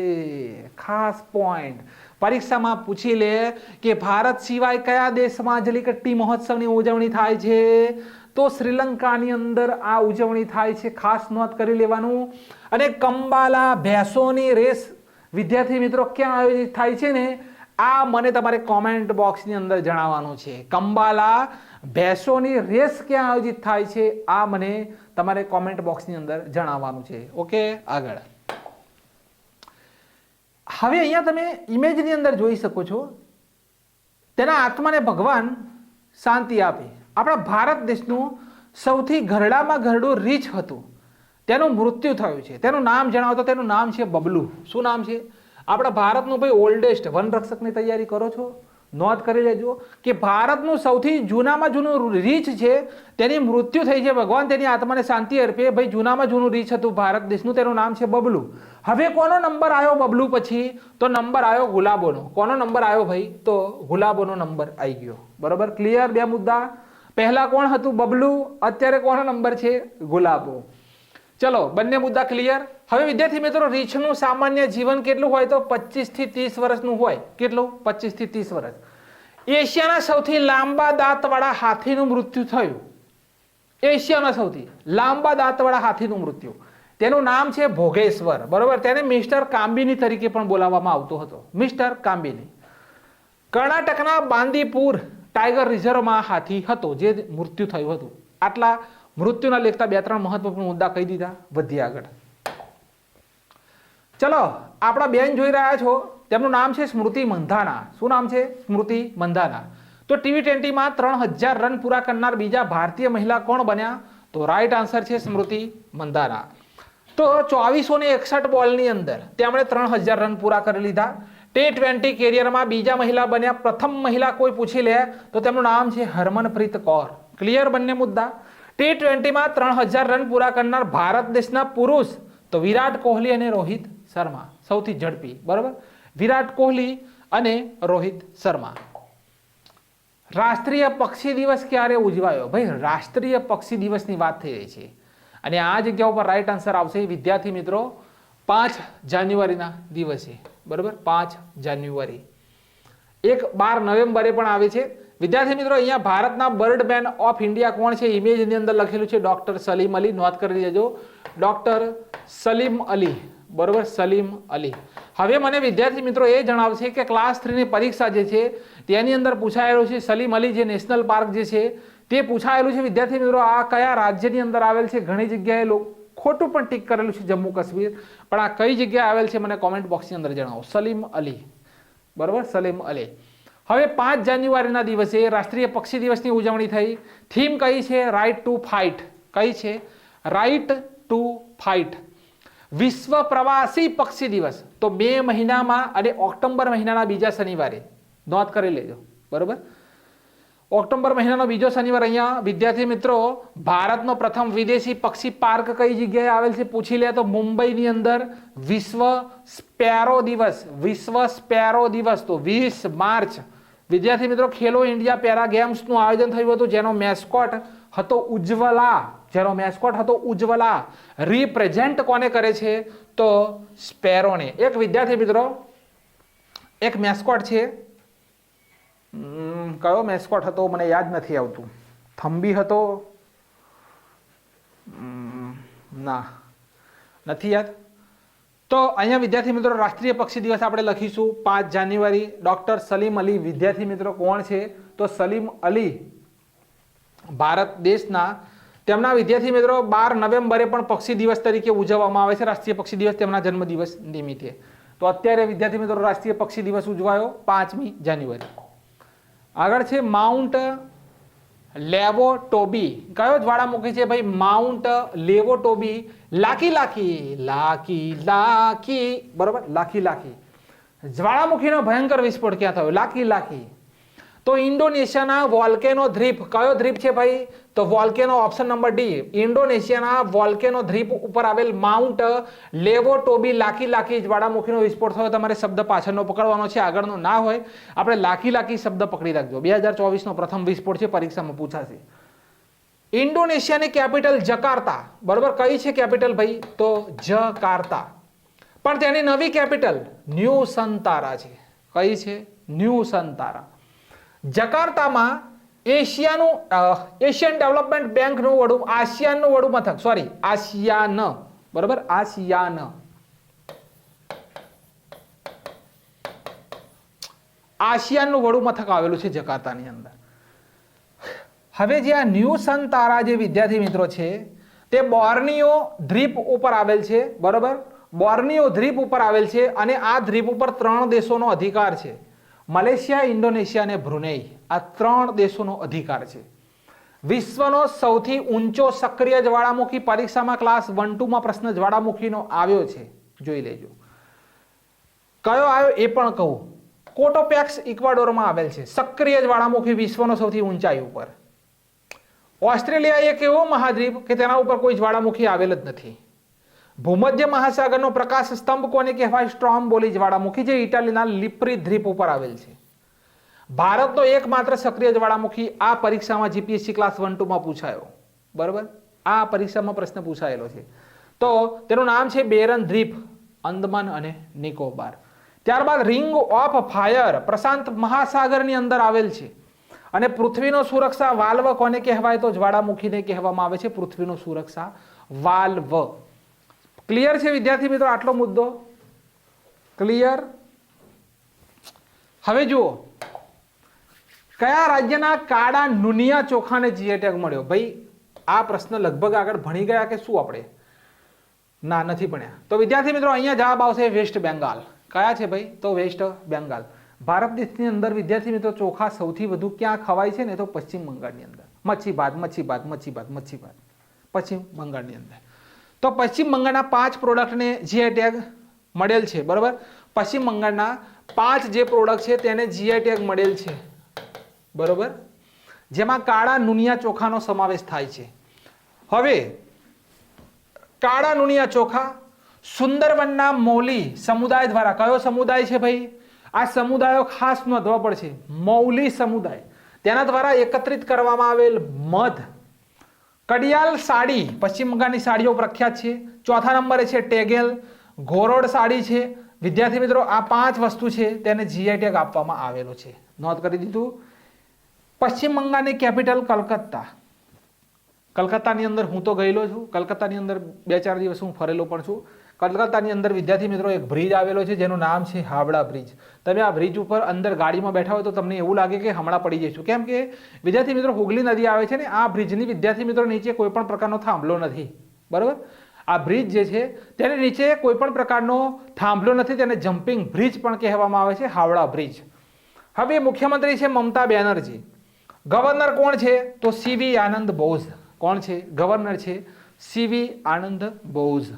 S1: ખાસ પોઈન્ટ પરીક્ષામાં પૂછી લે કે ભારત સિવાય કયા દેશમાં જલ્લીકટ્ટુ મહોત્સવની ઉજવણી થાય છે? તો શ્રીલંકાની અંદર આ ઉજવણી થાય છે. ખાસ નોંધ કરી લેવાનું. અને કંબાલા ભેંસોની રેસ વિદ્યાર્થી મિત્રો ક્યાં આયોજિત થાય છે ને આ મને તમારે કોમેન્ટ બોક્સની અંદર જણાવવાનું છે. કંબાલા ભેંસોની રેસ ક્યાં આયોજિત થાય છે આ મને તમારે કોમેન્ટ બોક્સની અંદર જણાવવાનું છે. ઓકે, આગળ. હવે અહીંયા તમે ઇમેજની અંદર જોઈ શકો છો તેના આત્માને ભગવાન શાંતિ આપે. આપણા ભારત દેશનું સૌથી ઘરડામાં ઘરડું રીંછ હતું, તેનું મૃત્યુ થયું છે. તેનું નામ જણાવો તો તેનું નામ છે બબલુ. શું નામ છે? આપણા ભારતનું ભાઈ ઓલ્ડેસ્ટ વનરક્ષકની તૈયારી કરો છો? નોંધ કરી લેજો કે ભારતનું સૌથી જૂનામાં જૂનું રીંછ છે, તેની મૃત્યુ થઈ છે. ભગવાન તેની આત્માને શાંતિ અર્પે. ભાઈ જૂનામાં જૂનું રીંછ હતું ભારત દેશનું, તેનું નામ છે બબલુ. હવે કોનો નંબર આવ્યો બબલુ પછી? તો નંબર આવ્યો ગુલાબોનો. કોનો નંબર આવ્યો ભાઈ? તો ગુલાબોનો નંબર આવી ગયો. બરોબર, ક્લિયર? બે મુદ્દા. પહેલા કોણ હતું? બબલુ. અત્યારે કોનો નંબર છે? ગુલાબો. ચલો, બંને મુદ્દા ક્લિયર. હવે વિદ્યાર્થી મિત્રો રીંછનું સામાન્ય જીવન કેટલું હોય? તો 25 થી 30 વર્ષનું હોય. કેટલું? 25 થી 30 વર્ષ. એશિયાના સૌથી લાંબા દાંતવાળા હાથીનું મૃત્યુ થયું. એશિયાના સૌથી લાંબા દાંતવાળા હાથીનું મૃત્યુ. તેનું નામ છે ભોગેશ્વર. બરોબર. તેને મિસ્ટર કાંબિની તરીકે પણ બોલાવવામાં આવતો હતો. મિસ્ટર કાંબિની. કર્ણાટકના બાંદીપુર ટાઈગર રિઝર્વમાં હાથી હતો જે મૃત્યુ થયું હતું. આટલા મૃત્યુના લેખતા 2-3 મહત્વપૂર્ણ મુદ્દા કહી દીધા. વધીએ આગળ. ચલો, આપણા બેન જોઈ રહ્યા છો, તેમનું નામ છે સ્મૃતિ મંધાના. શું નામ છે? સ્મૃતિ મંધાના. તો T20માં 3000 રન પૂરા કરનાર બીજા ભારતીય મહિલા કોણ બન્યા? તો રાઈટ આન્સર છે સ્મૃતિ મંધાના. તો 2461 બોલની અંદર તેમણે 3000 રન પૂરા કરી લીધા. T20 કેરિયરમાં બીજા મહિલા બન્યા. પ્રથમ મહિલા કોઈ પૂછી લે તો તેમનું નામ છે હરમનપ્રીત કૌર. ક્લિયર બંને મુદ્દા. T20 માં 3000 રન પૂરા કરનાર ભારત દેશના પુરુષ તો વિરાટ કોહલી અને રોહિત શર્મા સૌથી ઝડપી. બરાબર, વિરાટ કોહલી અને રોહિત શર્મા. રાષ્ટ્રીય પક્ષી દિવસ ક્યારે ઉજવાયો? ભાઈ રાષ્ટ્રીય પક્ષી દિવસની વાત થઈ રહી છે અને આ જગ્યા ઉપર રાઈટ આન્સર આવશે વિદ્યાર્થી મિત્રો 5 જાન્યુઆરીના દિવસે. બરાબર, 5 જાન્યુઆરી. 12 નવેમ્બરે પણ આવે છે. વિદ્યાર્થી મિત્રો અહીંયા ભારતના બર્ડમેન ઓફ ઇન્ડિયા કોણ છે? ઇમેજની અંદર લખેલું છે ડોક્ટર સલીમ અલી. નોંધ કરી લેજો, ડોક્ટર સલીમ અલી. બરોબર, સલીમ અલી. હવે મને વિદ્યાર્થી મિત્રો એ જણાવશે કે ક્લાસ 3 ની પરીક્ષા જે છે તેની અંદર પૂછાયેલું છે સલીમ અલી જે નેશનલ પાર્ક જે છે તે પૂછાયેલું છે. વિદ્યાર્થી મિત્રો આ કયા રાજ્યની અંદર આવેલ છે? ઘણી જગ્યાએ ખોટું પણ ટીક કરેલું છે જમ્મુ કાશ્મીર, પણ આ કઈ જગ્યાએ આવેલ છે મને કોમેન્ટ બોક્સની અંદર જણાવો. સલીમ અલી. બરોબર, સલીમ અલી. હવે 5 જાન્યુઆરીના દિવસે રાષ્ટ્રીય પક્ષી દિવસની ઉજવણી થઈ. થીમ કઈ છે? Right to fight. કઈ છે? Right to fight. વિશ્વ પ્રવાસી પક્ષી દિવસ તો મે મહિનામાં અને ઓક્ટોબર મહિનાના બીજા શનિવારે. નોંધ કરી લેજો. બરોબર, ઓક્ટોબર મહિનાનો બીજો શનિવાર. અહીંયા વિદ્યાર્થી મિત્રો ભારતનો પ્રથમ વિદેશી પક્ષી પાર્ક કઈ જગ્યાએ આવેલ છે પૂછી લે તો મુંબઈની અંદર વિશ્વ સ્પેરો દિવસ. વિશ્વ સ્પેરો દિવસ તો 20 માર્ચ. વિદ્યાર્થી મિત્રો ખેલો ઇન્ડિયા પેરા ગેમ્સનું આયોજન થયું હતું જેનો મેસ્કોટ હતો ઉજ્જવલા. જેનો મેસ્કોટ હતો ઉજ્જવલા. રિપ્રેઝેન્ટ કોને કરે છે તો સ્પેરોને. એક વિદ્યાર્થી મિત્રો એક મેસ્કોટ છે, કયો મેસ્કોટ હતો મને યાદ નથી આવતું. થંબી હતો? ના, નથી યાદ. તો અહીંયા વિદ્યાર્થી મિત્રો રાષ્ટ્રીય પક્ષી દિવસ આપણે લખીશું 5 જાન્યુઆરી. ડોક્ટર સલીમ અલી વિદ્યાર્થી મિત્રો કોણ છે તો સલીમ અલી ભારત દેશના. તેમના વિદ્યાર્થી મિત્રો 12 નવેમ્બરે પણ પક્ષી દિવસ તરીકે ઉજવવામાં આવે છે. રાષ્ટ્રીય પક્ષી દિવસ તેમના જન્મદિવસ નિમિત્તે. તો અત્યારે વિદ્યાર્થી મિત્રો રાષ્ટ્રીય પક્ષી દિવસ ઉજવાયો 5મી જાન્યુઆરી. આગળ છે માઉન્ટ લેવોટોબી. કયો જ્વાળામુખી છે ભાઈ? માઉન્ટ લેવોટોબી. લાકી લાકી લાકી લાકી. બરોબર, લાકી લાકી. જ્વાળામુખીનો ભયંકર વિસ્ફોટ ક્યાં થયો? લાકી લાકી. તો ઇન્ડોનેશિયાના વોલ્કેનો દ્વીપ. કયો દ્વીપ છે ભાઈ? તો વોલ્કેનો. Option number D. ઇન્ડોનેશિયાના વોલ્કેનો દ્વીપ ઉપર આવેલ માઉન્ટ લેવોટોબી લાકી લાકી જ્વાળામુખીનો વિસ્ફોટ થયો. તમારે શબ્દ પાછળનો પકડવાનો છે, આગળનો ના હોય. આપણે લાકી લાકી શબ્દ પકડી રાખજો. 2024 નો પ્રથમ વિસ્ફોટ છે, પરીક્ષામાં પૂછાશે. ઇન્ડોનેશિયાની કેપિટલ જકાર્તા. બરોબર, કઈ છે કેપિટલ ભાઈ? તો જકાર્તા. પણ તેની નવી કેપિટલ ન્યૂ સંતારા છે. કઈ છે? ન્યૂ સંતારા. જકાર્તામાં એશિયન ડેવલપમેન્ટ બેંકનું વડું આસિયાનનું વડું મથક. Sorry, ASEAN. બરોબર, આસિયાન. આસિયાનનું વડું મથક આવેલું છે જકાર્તાની અંદર. હવે જે આ ન્યૂ સંતારા જે વિદ્યાર્થી મિત્રો છે તે બોર્નિયો દ્વીપ ઉપર આવેલ છે. બરોબર, બોર્નિયો દ્વીપ ઉપર આવેલ છે અને આ દ્વીપ ઉપર 3 દેશોનો અધિકાર છે. મલેશિયા, ઇન્ડોનેશિયા અને બ્રુનેઈ. આ 3 દેશોનો અધિકાર છે. વિશ્વનો સૌથી ઊંચો સક્રિય જ્વાળામુખી. પરીક્ષામાં ક્લાસ 1-2 માં પ્રશ્ન જ્વાળામુખીનો આવ્યો છે, જોઈ લેજો. કયો આવ્યો એ પણ કહું. કોટોપેક્સ ઇક્વાડોરમાં આવેલ છે. સક્રિય જ્વાળામુખી વિશ્વનો સૌથી ઊંચાઈ ઉપર. ઓસ્ટ્રેલિયા એક એવો મહાદ્વીપ કે તેના ઉપર કોઈ જ્વાળામુખી આવેલ જ નથી. ભૂમધ્ય મહાસાગરનો પ્રકાશ સ્તંભ કોને કહેવાય? સ્ટ્રોમ્બોલી જ્વાળામુખી જે ઇટાલીના લિપ્રી દ્વીપ ઉપર આવેલ છે. ભારતનો એકમાત્ર સક્રિય જ્વાળામુખી. આ પરીક્ષામાં જીપીએસસી ક્લાસ 1-2 માં પૂછાયો. બરોબર, આ પરીક્ષામાં પ્રશ્ન પૂછાયેલો છે. તો તેનું નામ છે બેરન દ્વીપ, અંદમાન અને નિકોબાર. ત્યારબાદ રિંગ ઓફ ફાયર પ્રશાંત મહાસાગરની અંદર આવેલ છે. અને પૃથ્વીનો સુરક્ષા વાલ્વ કોને કહેવાય? તો જ્વાળામુખીને કહેવામાં આવે છે પૃથ્વીનો સુરક્ષા વાલ્વ. ક્લિયર છે વિદ્યાર્થી મિત્રો આટલો મુદ્દો? ક્લિયર? હવે જુઓ, કયા રાજ્યના કાળા નુનિયા ચોખાને જીઆઈ ટેગ મળ્યો? ભાઈ આ પ્રશ્ન લગભગ આગળ ભણી ગયા કે શું આપણે? ના, નથી ભણ્યા. તો વિદ્યાર્થી મિત્રો અહીંયા જવાબ આવશે વેસ્ટ બેંગાલ. કયા છે ભાઈ? તો વેસ્ટ બેંગાલ. ભારત દેશની અંદર વિદ્યાર્થી મિત્રો ચોખા સૌથી વધુ ક્યાં ખવાય છે ને? તો પશ્ચિમ બંગાળની અંદર. મચ્છી ભાત, મચ્છી ભાત, મચ્છી ભાત, મચ્છી ભાત. પશ્ચિમ બંગાળની અંદર. તો પશ્ચિમ બંગાળના 5 પ્રોડક્ટને જીઆઈ ટેગ મળેલ છે. બરાબર, પશ્ચિમ બંગાળના 5 જે પ્રોડક્ટ છે તેને જીઆઈ ટેગ મળેલ છે. બરાબર, જેમાં કાળા નુનિયા ચોખાનો સમાવેશ થાય છે. હવે કાળા નુનિયા ચોખા સુંદરવનના મૌલી સમુદાય દ્વારા, કયો સમુદાય છે ભાઈ? આ સમુદાયો ખાસ નોંધવા પડશે. મૌલી સમુદાય, તેના દ્વારા એકત્રિત કરવામાં આવેલ મધ. કડિયાલ સાડી, પશ્ચિમ બંગાળની સાડીઓ પ્રખ્યાત છે. ચોથા નંબરે છે ટેગેલ, ઘોરોડ સાડી છે. વિદ્યાર્થી મિત્રો, આ 5 વસ્તુ છે તેને જીઆઈ ટેગ આપવામાં આવેલો છે. નોંધ કરી દીધું. પશ્ચિમ બંગાળની કેપિટલ કલકત્તા. કલકત્તાની અંદર હું તો ગયેલો છું. કલકત્તાની અંદર 2-4 દિવસ હું ફરેલો પણ છું. કલકત્તાની અંદર વિદ્યાર્થી મિત્રો એક બ્રિજ આવેલો છે જેનું નામ છે હાવડા બ્રિજ. તમે આ બ્રિજ ઉપર અંદર ગાડીમાં બેઠા હોય તો તમને એવું લાગે કે હમણાં પડી જઈશું. કેમ કે વિદ્યાર્થી મિત્રો હુગલી નદી આવે છે ને, આ બ્રિજની વિદ્યાર્થી મિત્રો નીચે કોઈ પણ પ્રકારનો થાંભલો નથી. બરાબર, આ બ્રિજ જે છે તેને નીચે કોઈ પણ પ્રકારનો થાંભલો નથી, તેને જમ્પિંગ બ્રિજ પણ કહેવામાં આવે છે, હાવડા બ્રિજ. હવે મુખ્યમંત્રી છે મમતા બેનર્જી. ગવર્નર કોણ છે? તો સીવી આનંદ બોઝ. કોણ છે ગવર્નર? છે સીવી આનંદ બોઝ.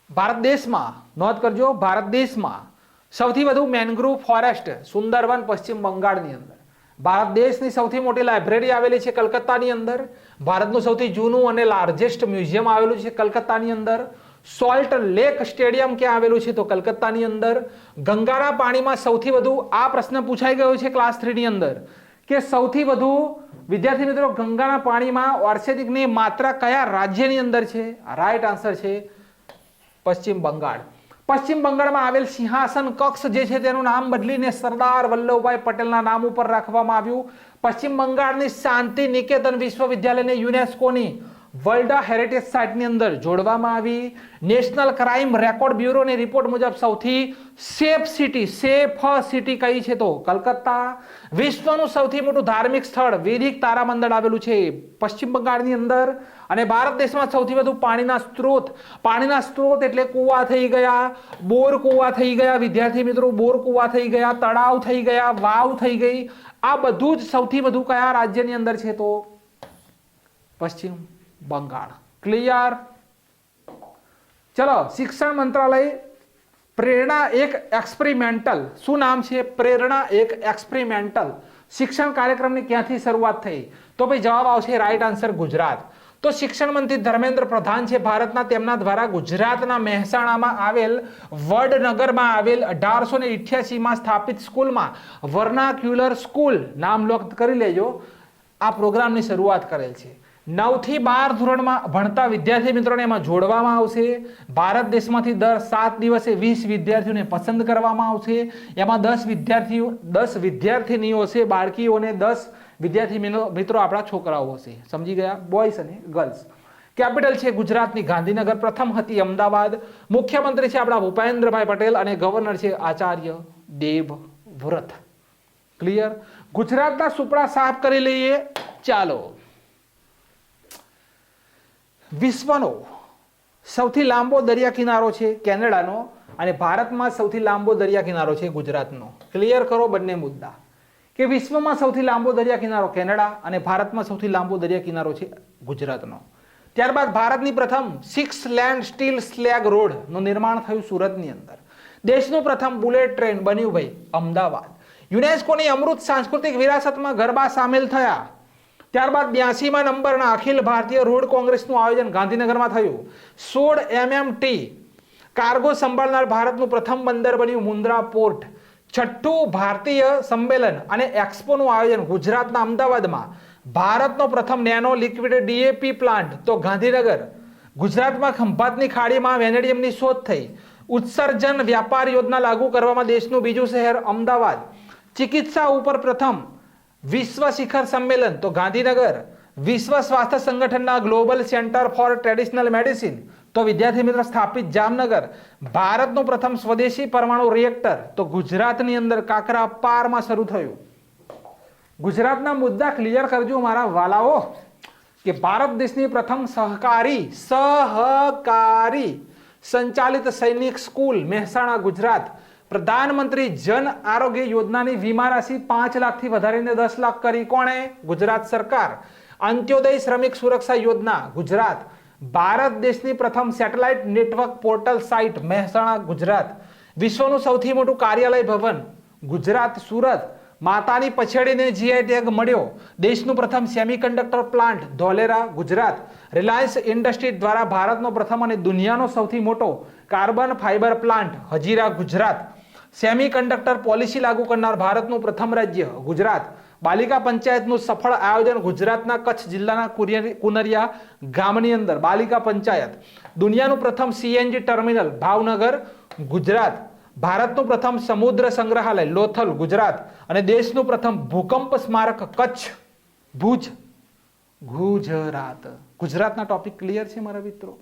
S1: ભારત દેશમાં, નોંધ કરજો, ભારત દેશમાં સૌથી વધુ મેનગ્રુવ ફોરેસ્ટ સુંદરવન પશ્ચિમ બંગાળની અંદર. ભારત દેશની સૌથી મોટી લાઇબ્રેરી આવેલી છે કલકત્તાની અંદર. ભારતનું સૌથી જૂનું અને લાર્જેસ્ટ મ્યુઝિયમ આવેલું છે કલકત્તાની અંદર. સોલ્ટ લેક સ્ટેડિયમ ક્યાં આવેલું છે? તો કલકત્તાની અંદર. ગંગાના પાણીમાં સૌથી વધુ, આ પ્રશ્ન પૂછાઈ ગયો છે ક્લાસ 3 ની અંદર કે સૌથી વધુ વિદ્યાર્થી મિત્રો ગંગાના પાણીમાં આર્સેનિકની માત્રા કયા રાજ્યની અંદર છે? રાઈટ આન્સર છે પશ્ચિમ બંગાળ. પશ્ચિમ બંગાળમાં આવેલ સિંહાસન કક્ષ જે છે તેનું નામ બદલીને સરદાર વલ્લભભાઈ પટેલના નામ ઉપર રાખવામાં આવ્યું. પશ્ચિમ બંગાળની શાંતિ નિકેતન વિશ્વવિદ્યાલયને યુનેસ્કોની વર્લ્ડ હેરિટેજ સાઇટની અંદર જોડવામાં આવી. નેશનલ ક્રાઇમ રેકોર્ડ બ્યુરોની રિપોર્ટ મુજબ સૌથી સેફ સિટી કઈ છે? તો કલકત્તા. વિશ્વનું સૌથી મોટું ધાર્મિક સ્થળ વૈદિક તારામંડળ આવેલું છે પશ્ચિમ બંગાળની અંદર. અને ભારત દેશમાં સૌથી વધુ પાણીના સ્ત્રોત એટલે કુવા થઈ ગયા, બોર કુવા થઈ ગયા વિદ્યાર્થી મિત્રો, બોર કુવા થઈ ગયા, તળાવ થઈ ગયા, વાવ થઈ ગઈ. આ બધું જ સૌથી વધુ કયા રાજ્યની અંદર છે? તો પશ્ચિમ બંગાળ. ક્લિયર? ચલો, શિક્ષણ મંત્રાલય પ્રેરણા એક એક્સપેરિમેન્ટલ, શું નામ છે? પ્રેરણા એક એક્સપેરિમેન્ટલ શિક્ષણ કાર્યક્રમની ક્યાંથી શરૂઆત થઈ? તો ભાઈ જવાબ આવશે રાઈટ આન્સર ગુજરાત. તો શિક્ષણ મંત્રી ધર્મેન્દ્ર પ્રધાન છે ભારતના, તેમના દ્વારા ગુજરાતના મહેસાણામાં આવેલ વડનગરમાં આવેલ 1888માં સ્થાપિત સ્કૂલમાં વર્નાક્યુલર સ્કૂલ, નામ લોક કરી લેજો, આ પ્રોગ્રામની શરૂઆત કરેલ છે. 9 થી 12 ધોરણમાં ભણતા વિદ્યાર્થી મિત્રોને એમાં જોડવામાં આવશે. ભારત દેશમાંથી દર 7 દિવસે 20 વિદ્યાર્થીઓને પસંદ કરવામાં આવશે. એમાં 10 વિદ્યાર્થીનીઓ છે, બાળકીઓને 10 વિદ્યાર્થી મિત્રો આપણા છોકરાઓ હશે. સમજી ગયા? બોયસ અને ગર્લ્સ. કેપિટલ છે ગુજરાતની ગાંધીનગર. પ્રથમ હતી અમદાવાદ. મુખ્યમંત્રી છે આપણા ભૂપેન્દ્રભાઈ પટેલ અને ગવર્નર છે આચાર્ય દેવવ્રત. ક્લિયર? ગુજરાતના સુપડા સાફ કરી લઈએ. ચાલો, વિશ્વનો સૌથી લાંબો દરિયા કિનારો છે કેનેડાનો અને ભારતમાં સૌથી લાંબો દરિયા કિનારો છે ગુજરાતનો. ક્લિયર કરો બંને મુદ્દા કે વિશ્વમાં સૌથી લાંબો દરિયા કિનારો કેનેડા અને ભારતમાં સૌથી લાંબો દરિયા કિનારો છે ગુજરાતનો. ત્યારબાદ ભારતની પ્રથમ 6 લેન સ્ટીલ સ્લેગ રોડનું નિર્માણ થયું સુરતની અંદર. દેશનું પ્રથમ બુલેટ ટ્રેન બન્યું ભાઈ અમદાવાદ. યુનેસ્કોની અમૃત સાંસ્કૃતિક વિરાસતમાં ગરબા સામેલ થયા. ત્યારબાદ 82મા નંબરના અખિલ ભારતીય રોડ કોંગ્રેસનું આયોજન ગાંધીનગરમાં થયું. 16 MMT કાર્ગો સંભાળનાર ભારતનું પ્રથમ બંદર બન્યું મુન્દ્રા પોર્ટ. 6ઠું ભારતીય સંમેલન અને એક્સપોનું આયોજન ગુજરાતના અમદાવાદમાં. ભારતનો પ્રથમ નેનો લિક્વિડ DAP પ્લાન્ટ તો ગાંધીનગર. ગુજરાતમાં ખંભાતની ખાડીમાં વેનેડિયમની શોધ થઈ. ઉત્સર્જન વ્યાપાર યોજના લાગુ કરવામાં દેશનું બીજું શહેર અમદાવાદ. ચિકિત્સા ઉપર પ્રથમ વિશ્વ શિખર સંમેલન તો ગાંધીનગર. વિશ્વ સ્વાસ્થ્ય સંગઠનના global centre for traditional medicine તો વિદ્યાર્થી મિત્ર સ્થાપિત જામનગર. ભારતનું પ્રથમ સ્વદેશી પરમાણુ રિએક્ટર તો ગુજરાતની અંદર કાકરાપારમાં શરૂ થયું. ગુજરાતના મુદ્દા ક્લિયર કરજો મારા વાલાઓ કે ભારત દેશની પ્રથમ સહકારી સંચાલિત સૈનિક સ્કૂલ મહેસાણા ગુજરાત. પ્રધાનમંત્રી જન આરોગ્ય યોજનાની વીમા રાશિ 5 લાખથી વધારીને 10 લાખ કરી. કોણે? ગુજરાત સરકાર. અંત્યોદય શ્રમિક સુરક્ષા યોજના ગુજરાત, ભારત દેશની પ્રથમ satellite network portal site Mehsana Gujarat, વિશ્વનું સૌથી મોટું કાર્યાલય ભવન ગુજરાત સુરત, માતાની પછેડીને જીઆઈ ટેગ મળ્યો, દેશનું પ્રથમ semiconductor plant Dholera Gujarat, Reliance industries દ્વારા ભારતનો પ્રથમ અને દુનિયાનો સૌથી મોટો carbon fibre plant Hazira Gujarat, semiconductor policy લાગુ કરનાર ભારતનું પ્રથમ રાજ્ય ગુજરાત, બાલિકા પંચાયતનું સફળ આયોજન ગુજરાતના કચ્છ જિલ્લાના કુનરિયા ગામની અંદર બાલિકા પંચાયત, દુનિયાનું પ્રથમ સીએનજી ટર્મિનલ ભાવનગર ગુજરાત, ભારતનું પ્રથમ સમુદ્ર સંગ્રહાલય લોથલ ગુજરાત અને દેશનું પ્રથમ ભૂકંપ સ્મારક કચ્છ ભુજ ગુજરાત. ગુજરાતના ટોપિક ક્લિયર છે મારા મિત્રો?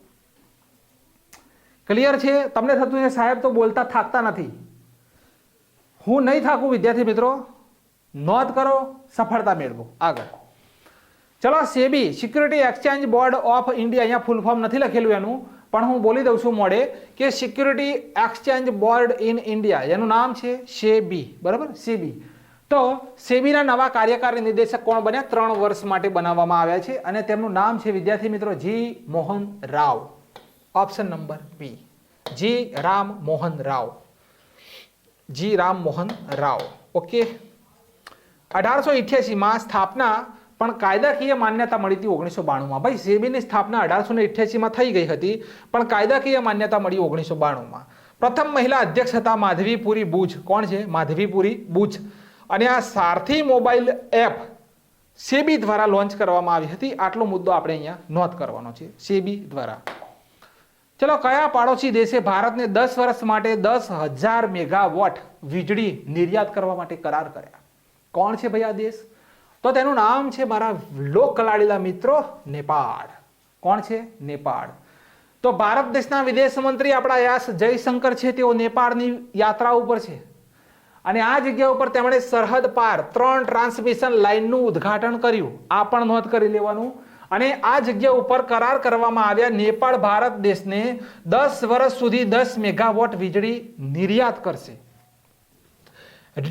S1: ક્લિયર છે? તમને થતું છે સાહેબ તો બોલતા થાકતા નથી. હું નહીં થાકું વિદ્યાર્થી મિત્રો, નોંધ કરો, સફળતા મેળવો. આગળ ચલો, SEBI security exchange board of India, અહીંયા ફૂલ ફોર્મ નથી લખેલું એનું, પણ હું બોલી દઉં છું મોડે કે security exchange board in India, એનું નામ છે સેબી. બરાબર, સેબી. તો સેબીના નવા કાર્યકારી નિર્દેશક કોણ બન્યા? 3 વર્ષ માટે બનાવવામાં આવ્યા છે અને તેમનું નામ છે વિદ્યાર્થી મિત્રો G Mohan Rao. Option number B, G Ram Mohan Rao. G Ram Mohan Rao. Okay. 1888 માં સ્થાપના, પણ કાયદાકીય માન્યતા મળી હતી 1992 માં. ભાઈ, સેબીની સ્થાપના 1888 માં થઈ ગઈ હતી, પણ કાયદાકીય માન્યતા મળી 1992 માં. પ્રથમ મહિલા અધ્યક્ષ હતા માધવીપુરી બુચ. કોણ છે? માધવીપુરી બુચ. અને આ સારથી મોબાઈલ એપ સેબી દ્વારા લોન્ચ કરવામાં આવી હતી. આટલો મુદ્દો આપણે અહીંયા નોંધ કરવાનો છે, સેબી દ્વારા. ચલો, કયા પાડોશી દેશે ભારતને 10 વર્ષ માટે 10,000 મેગાવોટ વીજળી નિર્યાત કરવા માટે કરાર કર્યા? કોણ છે ભાઈ આ દેશ? તો તેનું નામ છે મારા લોકલાડીલા મિત્રો નેપાળ. કોણ છે? નેપાળ. તો ભારત દેશના વિદેશ મંત્રી આપણા એસ જયશંકર છે, તેઓ નેપાળની યાત્રા ઉપર છે અને આ જગ્યા ઉપર તેમણે સરહદ પાર 3 ટ્રાન્સમિશન લાઇનનું ઉદ્ઘાટન કર્યું. આ પણ નોંધ કરી લેવાનું. અને આ જગ્યા ઉપર કરાર કરવામાં આવ્યા. નેપાળ ભારત દેશને 10 વર્ષ સુધી 10 મેગાવોટ વીજળી નિર્યાત કરશે.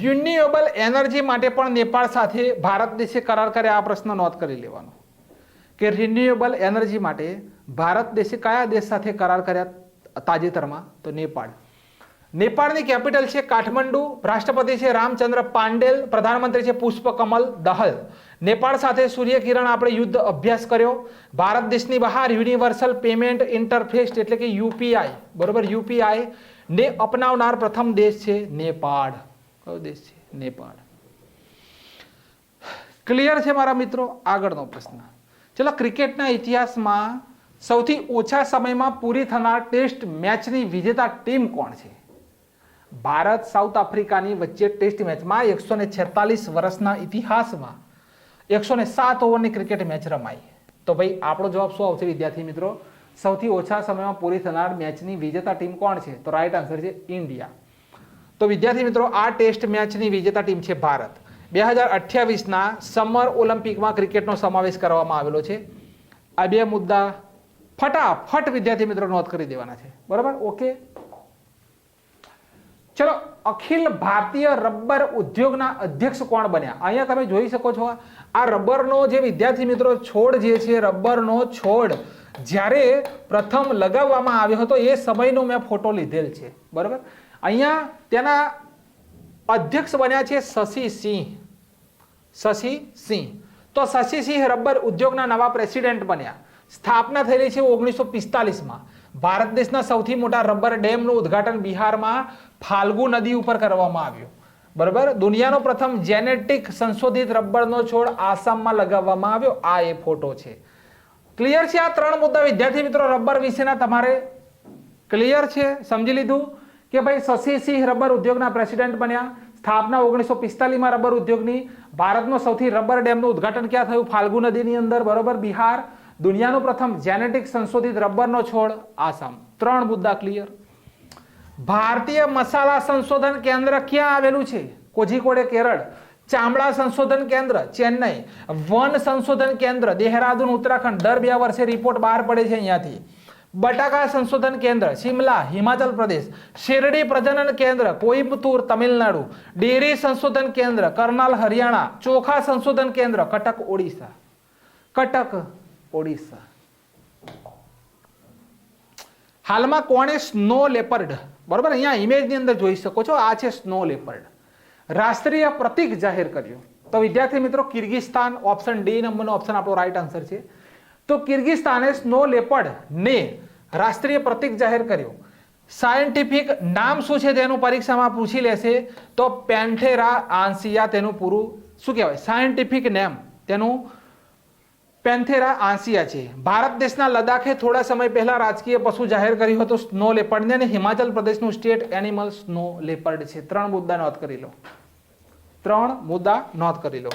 S1: રિન્યુએબલ એનર્જી માટે પણ નેપાળ સાથે ભારત દેશે કરાર કર્યા. આ પ્રશ્ન નોંધ કરી લેવાનો કે રિન્યુએબલ એનર્જી માટે ભારત દેશે કયા દેશ સાથે કરાર કર્યા તાજેતરમાં? તો નેપાળ. નેપાળની કેપિટલ છે કાઠમંડુ, રાષ્ટ્રપતિ છે રામચંદ્ર પાંડેલ, પ્રધાનમંત્રી છે પુષ્પકમલ દહલ. નેપાળ સાથે સૂર્યકિરણ આપણે યુદ્ધ અભ્યાસ કર્યો. ભારત દેશની બહાર યુનિવર્સલ પેમેન્ટ ઇન્ટરફેસ એટલે કે યુપીઆઈ, બરોબર, યુપીઆઈ ને અપનાવનાર પ્રથમ દેશ છે નેપાળ. કયો દેશ છે? નેપાળ. ક્લિયર છે મારા મિત્રો? આગળનો પ્રશ્ન. ચલો, ક્રિકેટના ઇતિહાસમાં સૌથી ઓછા સમયમાં પૂરી થનાર ટેસ્ટ મેચની વિજેતા ટીમ કોણ છે? ભારત સાઉથ આફ્રિકાની વચ્ચે ટેસ્ટ મેચમાં 146 વર્ષના ઇતિહાસમાં 107 ઓવરની ક્રિકેટ મેચ રમાઈ. તો ભાઈ આપણો જવાબ શું આવશે વિદ્યાર્થી મિત્રો? સૌથી ઓછા સમયમાં પૂરી થનાર મેચની વિજેતા ટીમ કોણ છે? તો રાઈટ આન્સર છે ઇન્ડિયા. તો વિદ્યાર્થી મિત્રો આ ટેસ્ટ મેચની વિજેતા ટીમ છે ભારત. 2028ના સમર ઓલિમ્પિકમાં ક્રિકેટનો સમાવેશ કરવામાં આવેલો છે. આ બે મુદ્દા ફટાફટ વિદ્યાર્થી મિત્રો નોંધ કરી દેવાના છે. બરાબર, ઓકે. ચલો, અખિલ ભારતીય રબર ઉદ્યોગના અધ્યક્ષ કોણ બન્યા? અહીંયા તમે જોઈ શકો છો આ રબરનો જે વિદ્યાર્થી મિત્રો છોડ જે છે, રબરનો છોડ જ્યારે પ્રથમ લગાવવામાં આવ્યો હતો એ સમયનો મેં ફોટો લીધેલ છે. બરાબર, અહીંયા તેના અધ્યક્ષ બન્યા છે શશી સિંહ. શશી સિંહ. તો શશી સિંહ રબર ઉદ્યોગના નવા પ્રેસિડેન્ટ બન્યા. સ્થાપના થયેલી છે 1945માં. ભારત દેશના સૌથી મોટા રબર ડેમનું ઉદ્ઘાટન બિહારમાં ફાલ્ગુ નદી ઉપર કરવામાં આવ્યું. બરાબર, દુનિયાનો પ્રથમ જેનેટિક સંશોધિત રબરનો છોડ આસામમાં લગાવવામાં આવ્યો. આ એ ફોટો છે. ક્લિયર છે? આ 3 મુદ્દા વિદ્યાર્થી મિત્રો રબર વિશેના તમારે ક્લિયર છે? સમજી લીધું કે ભાઈ શશી સિંહ રબર ઉદ્યોગના પ્રેસિડેન્ટ બન્યા. સ્થાપના 1945માં રબર ઉદ્યોગની. ભારતનો સૌથી રબર ડેમનું ઉદ્ઘાટન ક્યાં થયું? ફાલ્ગુ નદીની અંદર. બરોબર, બિહાર. દુનિયાનું પ્રથમ જેનેટિક સંશોધિત રબરનો છોડ આસામ. 3 મુદ્દા ક્લિયર. ભારતીય મસાલા સંશોધન કેન્દ્ર ક્યાં આવેલું છે? કોઝિકોડે કેરળ. ચામડા સંશોધન કેન્દ્ર ચેન્નઈ. વન સંશોધન કેન્દ્ર દેહરાદૂન ઉત્તરાખંડ. દર 2 વર્ષે રિપોર્ટ બહાર પડે છે અહીંયાથી. બટાકા સંશોધન કેન્દ્ર શિમલા હિમાચલ પ્રદેશ. શેરડી પ્રજનન કેન્દ્ર કોઈમ્બતુર તમિલનાડુ. ડેરી સંશોધન કેન્દ્ર કરનાલ હરિયાણા. ચોખા સંશોધન કેન્દ્ર કટક ઓડિશા. કટક ઓડિશા. હાલમાં કોણે સ્નો લેપર્ડ, બરોબર અહીંયા ઇમેજની અંદર જોઈ શકો છો, આ છે સ્નો લેપર્ડ, રાષ્ટ્રીય પ્રતીક જાહેર કર્યું. તો વિદ્યાર્થી મિત્રો કિર્ગિસ્તાન, ઓપ્શન ડી નંબરનો ઓપ્શન આપણો રાઈટ આન્સર છે. તો કિર્ગિસ્તાને સ્નો લેપર્ડ ને રાષ્ટ્રીય પ્રતીક જાહેર કર્યું. સાયન્ટિફિક નામ શું છે તેનું પરીક્ષામાં પૂછી લેશે. તો પેન્થેરા આન્સિયા તેનું પૂરું શું કહેવાય, સાયન્ટિફિક નેમ તેનું પેન્થેરા આન્સિયા છે. ભારત દેશના લદ્દાખે થોડા સમય પહેલા રાજકીય પશુ જાહેર કર્યું હતું સ્નો લેપર્ડને, અને હિમાચલ પ્રદેશનું સ્ટેટ એનિમલ સ્નો લેપર્ડ છે. 3 મુદ્દા નોંધ કરી લો, 3 મુદ્દા નોંધ કરી લો.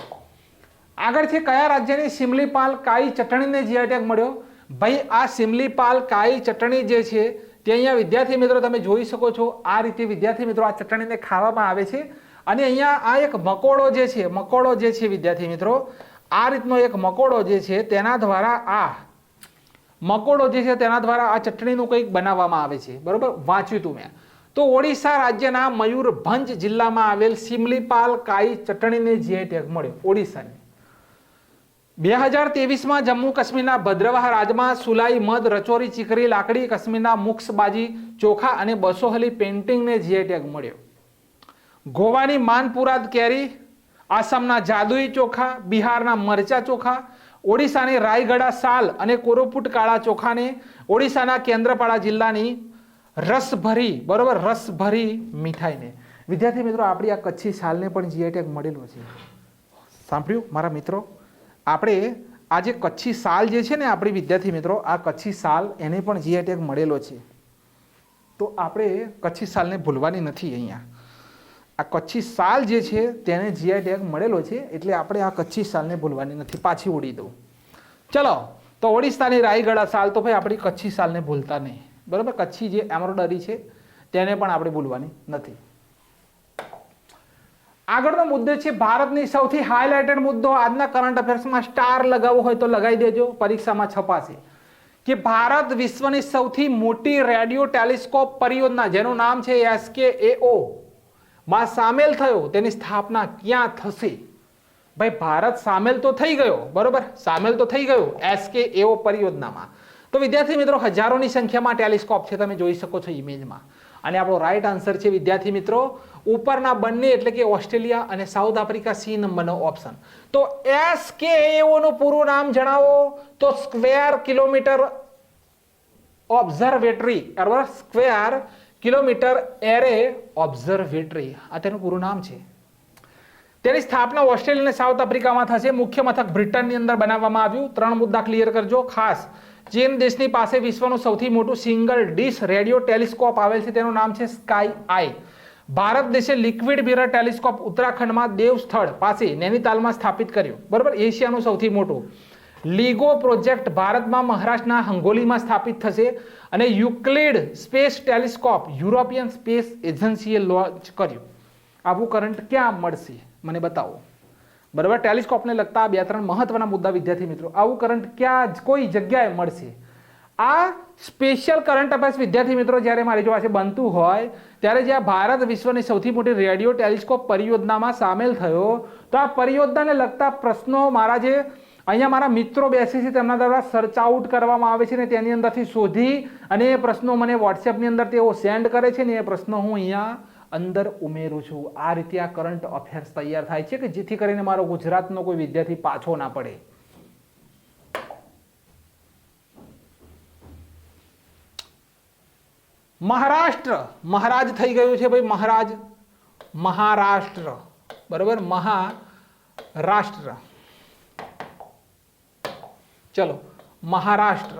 S1: આગળ છે કયા રાજ્યની સિમલીપાલ કાઈ ચટણીને જીઆઈ ટેગ મળ્યો? ભાઈ આ સિમલીપાલ કાઈ ચટણી જે છે તે અહીંયા વિદ્યાર્થી મિત્રો તમે જોઈ શકો છો, આ રીતે વિદ્યાર્થી મિત્રો આ ચટણીને ખાવામાં આવે છે. અને અહીંયા આ એક મકોડો જે છે, મકોડો જે છે વિદ્યાર્થી મિત્રો, આ રીતનો એક મકોડો જે છે તેના દ્વારા આ ચટણીનું કંઈક બનાવવામાં આવે છે, બરોબર, વાંચ્યું તું મેં. તો ઓડિશા રાજ્યના મયુરભંજ જિલ્લામાં આવેલ સિમલીપાલ કાઈ ચટણીને જીઆઈ ટેગ મળ્યો ઓડિશાની. 2023માં જમ્મુ કાશ્મીરના ભદ્રવાહ રાજમાં સુલાઈ મધ, રચોરી ચીકરી લાકડી, કાશ્મીરના મુક્સબાજી ચોખા અને બસોહલી પેઇન્ટિંગને જીઆઈ ટેગ મળ્યો. ગોવાની માનપુરાદ કેરી, આસામના જાદુઈ ચોખા, બિહારના મરચા ચોખા, ઓડિશાની રાયગડા સાલ અને કોરોપુટ કાળા ચોખાને, ઓડિશાના કેન્દ્રપાડા જિલ્લાની રસભરી, બરોબર, રસભરી મીઠાઈને. વિદ્યાર્થી મિત્રો આપણી આ કચ્છી સાલને પણ જીઆઈ ટેગ મળેલો છે. સાંભળ્યું મારા મિત્રો? આપણે આ જે કચ્છી સાલ જે છે ને આપણી વિદ્યાર્થી મિત્રો, આ કચ્છી સાલ એને પણ જીઆઈ ટેગ મળેલો છે. તો આપણે કચ્છી સાલને ભૂલવાની નથી. અહીંયા આ કચ્છી સાલ જે છે તેને જીઆઈ ટેગ મળેલો છે, એટલે આપણે આ કચ્છી સાલને ભૂલવાની નથી. પાછી ઉડી દઉં. ચલો, તો ઓડિશાની રાયગડા સાલ, તો ભાઈ આપણી કચ્છી સાલને ભૂલતા નહીં, બરાબર. કચ્છી જે એમ્બ્રોઇડરી છે તેને પણ આપણે ભૂલવાની નથી. આગળનો મુદ્દો છે ભારતની સૌથી હાઇલાઇટેડ મુદ્દો. આજના કરંટ અફેર્સમાં સ્ટાર લગાવવો હોય તો લગાવી દેજો, પરીક્ષામાં છપાશે. કે ભારત વિશ્વની સૌથી મોટી રેડિયો ટેલિસ્કોપ પરિયોજના જેનું નામ છે SKAO માં સામેલ થયો, તેની સ્થાપના ક્યાં થશે? ભાઈ ભારત સામેલ તો થઈ ગયો, બરોબર, સામેલ તો થઈ ગયો SKAO પરિયોજનામાં. તો વિદ્યાર્થી મિત્રો હજારોની સંખ્યામાં ટેલિસ્કોપ છે, તમે જોઈ શકો છો ઇમેજમાં. અને આપણો રાઈટ આન્સર છે વિદ્યાર્થી મિત્રો ઉપરના બંને, એટલે કે ઓસ્ટ્રેલિયા અને સાઉથ આફ્રિકા, સી નંબરનો ઓપ્શન. તો SKAO નું પૂરું નામ જણાવો. તો સ્ક્વેર કિલોમીટર ઓબ્ઝર્વેટરી, બરાબર, સ્ક્વેર કિલોમીટર એરે ઓબ્ઝર્વેટરી, આ તેનું પૂરું નામ છે. તેની સ્થાપના ઓસ્ટ્રેલિયા અને સાઉથ આફ્રિકામાં થશે. મુખ્ય મથક બ્રિટનની અંદર બનાવવામાં આવ્યું. 3 મુદ્દા ક્લિયર કરજો ખાસ. ચીન દેશની પાસે વિશ્વનું સૌથી મોટું સિંગલ ડિશ રેડિયો ટેલિસ્કોપ આવેલ છે, તેનું નામ છે સ્કાય આઈ. ભારત દેશે લિક્વિડ મિરર ટેલિસ્કોપ ઉત્તરાખંડમાં દેવ સ્થળ પાસે નૈનીતાલમાં સ્થાપિત કર્યું, બરાબર, એશિયાનું સૌથી મોટું. લીગો પ્રોજેક્ટ ભારતમાં મહારાષ્ટ્રના હંગોલીમાં સ્થાપિત થશે. અને Euclid space telescope European space એજન્સીએ લોન્ચ કર્યું. આવું કરંટ ક્યાં મળશે મને બતાવો, બરાબર. ટેલિસ્કોપને લગતા 2-3 મહત્વના મુદ્દા વિદ્યાર્થી મિત્રો. આવું કરંટ ક્યાં કોઈ જગ્યાએ મળશે? આ સ્પેશિયલ કરંટ અફેર્સ વિદ્યાર્થી મિત્રો જ્યારે મારી પાસે બનતું હોય ત્યારે જ્યાં ભારત વિશ્વની સૌથી મોટી રેડિયો ટેલિસ્કોપ પરિયોજનામાં સામેલ થયો, તો આ પરિયોજનાને લગતા પ્રશ્નો મારા જે અહીંયા મારા મિત્રો બેસે છે તેમના દ્વારા સર્ચ આઉટ કરવામાં આવે છે, ને તેની અંદરથી શોધી અને એ પ્રશ્નો મને વોટ્સએપની અંદર તેઓ સેન્ડ કરે છે, ને એ પ્રશ્નો હું અહીંયા અંદર ઉમેરું છું. આ રીતે આ કરંટ અફેર્સ તૈયાર થાય છે કે જેથી કરીને મારો ગુજરાતનો કોઈ વિદ્યાર્થી પાછો ના પડે. મહારાષ્ટ્ર મહારાજ થઈ ગયું છે ભાઈ, મહારાજ, મહારાષ્ટ્ર, બરોબર, મહારાષ્ટ્ર. ચલો મહારાષ્ટ્ર.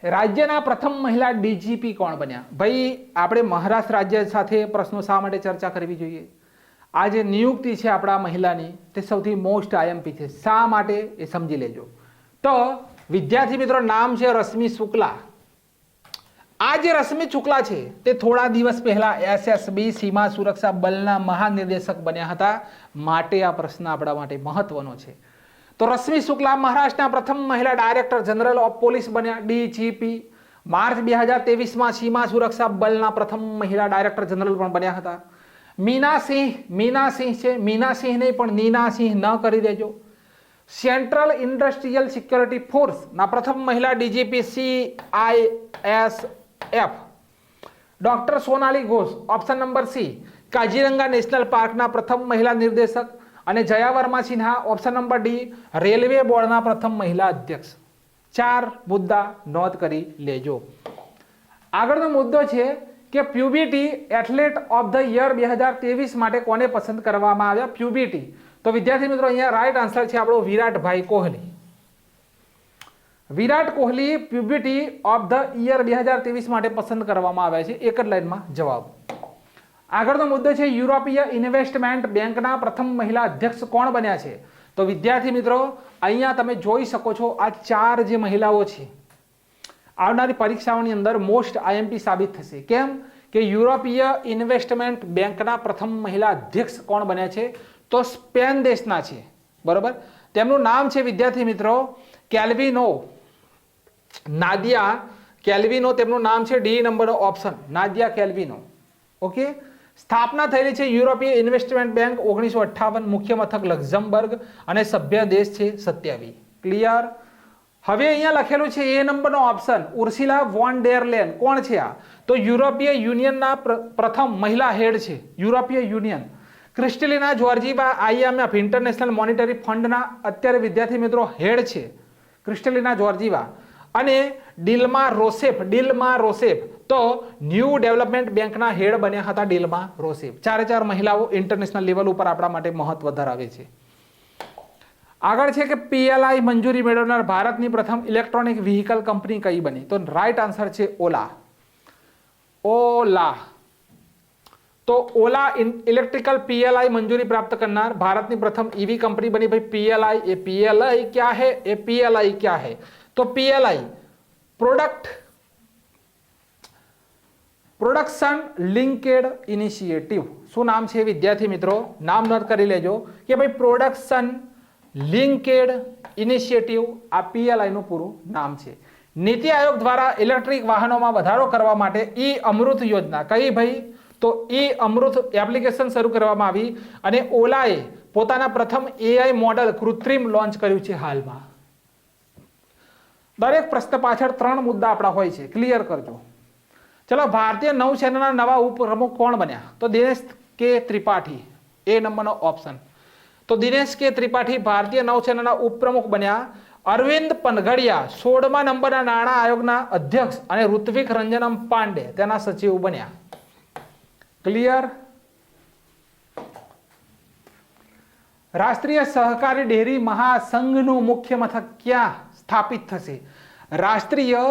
S1: રાજ્યના પ્રથમ મહિલા ડીજીપી કોણ બન્યા? ભાઈ આપણે મહારાષ્ટ્ર રાજ્ય સાથે પ્રશ્નો શા માટે ચર્ચા કરવી જોઈએ? આ જે નિયુક્તિ છે આપણા મહિલાની તે સૌથી મોસ્ટ IMP છે. શા માટે એ સમજી લેજો. તો વિદ્યાર્થી મિત્રો નામ છે રશ્મિ શુક્લા. આ જે રશ્મિ શુક્લા છે તે થોડા દિવસ પહેલા SSB સીમા સુરક્ષા બલના મહાનિર્દેશક બન્યા હતા, માટે આ પ્રશ્ન આપણા માટે મહત્વનો છે. તો રશ્મિ શુક્લા મહારાષ્ટ્રના પ્રથમ મહિલા ડાયરેક્ટર જનરલ ઓફ પોલીસ બન્યા, DGP. માર્ચ 2023માં સીમા સુરક્ષા બલના પ્રથમ મહિલા ડાયરેક્ટર જનરલ પણ બન્યા હતા. મીનાસિંહ છે, મીનાસિંહ નહીં પણ નીનાસિંહ ન કરી દેજો. સેન્ટ્રલ ઇન્ડસ્ટ્રીયલ સિક્યોરિટી ફોર્સના પ્રથમ મહિલા DGP CISF doctor Sonali Ghosh. Option number C Kaziranga national પાર્કના પ્રથમ મહિલા નિર્દેશક. અને Jaya Verma Sinha. Option number D railway બોર્ડના પ્રથમ મહિલા અધ્યક્ષ. 4 મુદ્દા નોંધ કરી લેજો. આગળનો મુદ્દો છે કે પ્યુબિટી એથ્લેટ ઓફ ધ યર 2023 માટે કોને પસંદ કરવામાં આવ્યા? પ્યુબિટી. તો વિદ્યાર્થી મિત્રો અહીંયા રાઈટ આન્સર છે આપણો વિરાટભાઈ Kohli. Virat Kohli પ્યુબિટી of the year 2023 માટે પસંદ કરવામાં આવ્યા છે. એક જ લાઈનમાં જવાબ. આગળનો મુદ્દો છે યુરોપીય ઇન્વેસ્ટમેન્ટ બેંકના પ્રથમ મહિલા અધ્યક્ષ કોણ બન્યા છે? તો વિદ્યાર્થી મિત્રો અહીંયા તમે જોઈ શકો છો આ 4 જે મહિલાઓ છે આવનારી પરીક્ષાઓની અંદર મોસ્ટ આઈએમપી સાબિત થશે. કેમ કે યુરોપીય ઇન્વેસ્ટમેન્ટ બેંકના પ્રથમ મહિલા અધ્યક્ષ કોણ બન્યા છે? તો સ્પેન દેશના છે. બરોબર. તેમનું નામ છે વિદ્યાર્થી મિત્રો કેલ્વિનો, નાદિયા કેલ્વિનો. તેમનું નામ છે ડી નંબરનો ઓપ્શન, નાદિયા કેલ્વિનો. ઓકે. સ્થાપના થયેલી છે યુરોપીય ઇન્વેસ્ટમેન્ટ બેંક 1958. મુખ્ય મથક લક્ઝમબર્ગ અને સભ્ય દેશ છે 27. ક્લિયર. હવે અહીંયા લખેલું છે એ નંબરનો ઓપ્શન ઉર્સિલા વોન ડેર લેન. કોણ છે આ? તો યુરોપીય યુનિયનના પ્રથમ મહિલા હેડ છે. યુરોપીય યુનિયન. ક્રિસ્ટેલિના જોર્જીવા IMF ઇન્ટરનેશનલ મોનિટરી ફંડના અત્યારે વિદ્યાર્થી મિત્રો હેડ છે ક્રિસ્ટેલિના જોર્જીવા. અને ડિલ્મા રોસેફ તો ન્યૂ ડેવલપમેન્ટ બેંકના હેડ બન્યા હતા ડિલ્મા રોસેફ. 4 મહિલાઓ ઇન્ટરનેશનલ લેવલ ઉપર આપણા માટે મહત્વ ધરાવે છે. આગળ છે કે PLI મંજૂરી મેળવનાર ભારતની પ્રથમ ઇલેક્ટ્રોનિક વ્હીકલ કંપની કઈ બની? તો રાઈટ આન્સર છે ઓલા. તો ઓલા ઇલેક્ટ્રિકલ PLI મંજૂરી પ્રાપ્ત કરનાર ભારતની પ્રથમ ઈવી કંપની બની. ભાઈ PLI क्या है? तो PLI પ્રોડક્શન લિંકેડ ઇનિશિયેટિવ. શું નામ છે વિદ્યાર્થી મિત્રો? નામ નોંધ કરી લેજો કે ભાઈ પ્રોડક્શન લિંકેડ ઇનિશિયેટિવ આ PLI નું પૂરું નામ છે. નીતિ આયોગ દ્વારા ઇલેક્ટ્રિક વાહનોમાં વધારો કરવા માટે અમૃત યોજના કઈ ભાઈ? તો અમૃત એપ્લિકેશન શરૂ કરવામાં આવી અને ઓલાએ પોતાના પ્રથમ AI મોડલ કૃત્રિમ લોન્ચ કર્યું છે હાલમાં. દરેક પ્રશ્ન પાછળ 3 મુદ્દા આપણા હોય છે, ક્લિયર કરજો. ચલો, ભારતીય નૌસેનાના નવા ઉપપ્રમુખ કોણ બન્યા? તો દિનેશ કે ત્રિપાઠી. એ નંબરનો ઓપ્શન. તો દિનેશ કે ત્રિપાઠી ભારતીય નૌસેનાના ઉપપ્રમુખ બન્યા. અરવિંદ પનઘડિયા 16મા નંબરના નાણાં આયોગના અધ્યક્ષ અને ઋત્વિક રંજનમ પાંડે તેના સચિવ બન્યા. ક્લિયર. રાષ્ટ્રીય સહકારી ડેરી મહાસંઘનું મુખ્ય મથક ક્યાં સ્થાપિત થશે? રાષ્ટ્રીય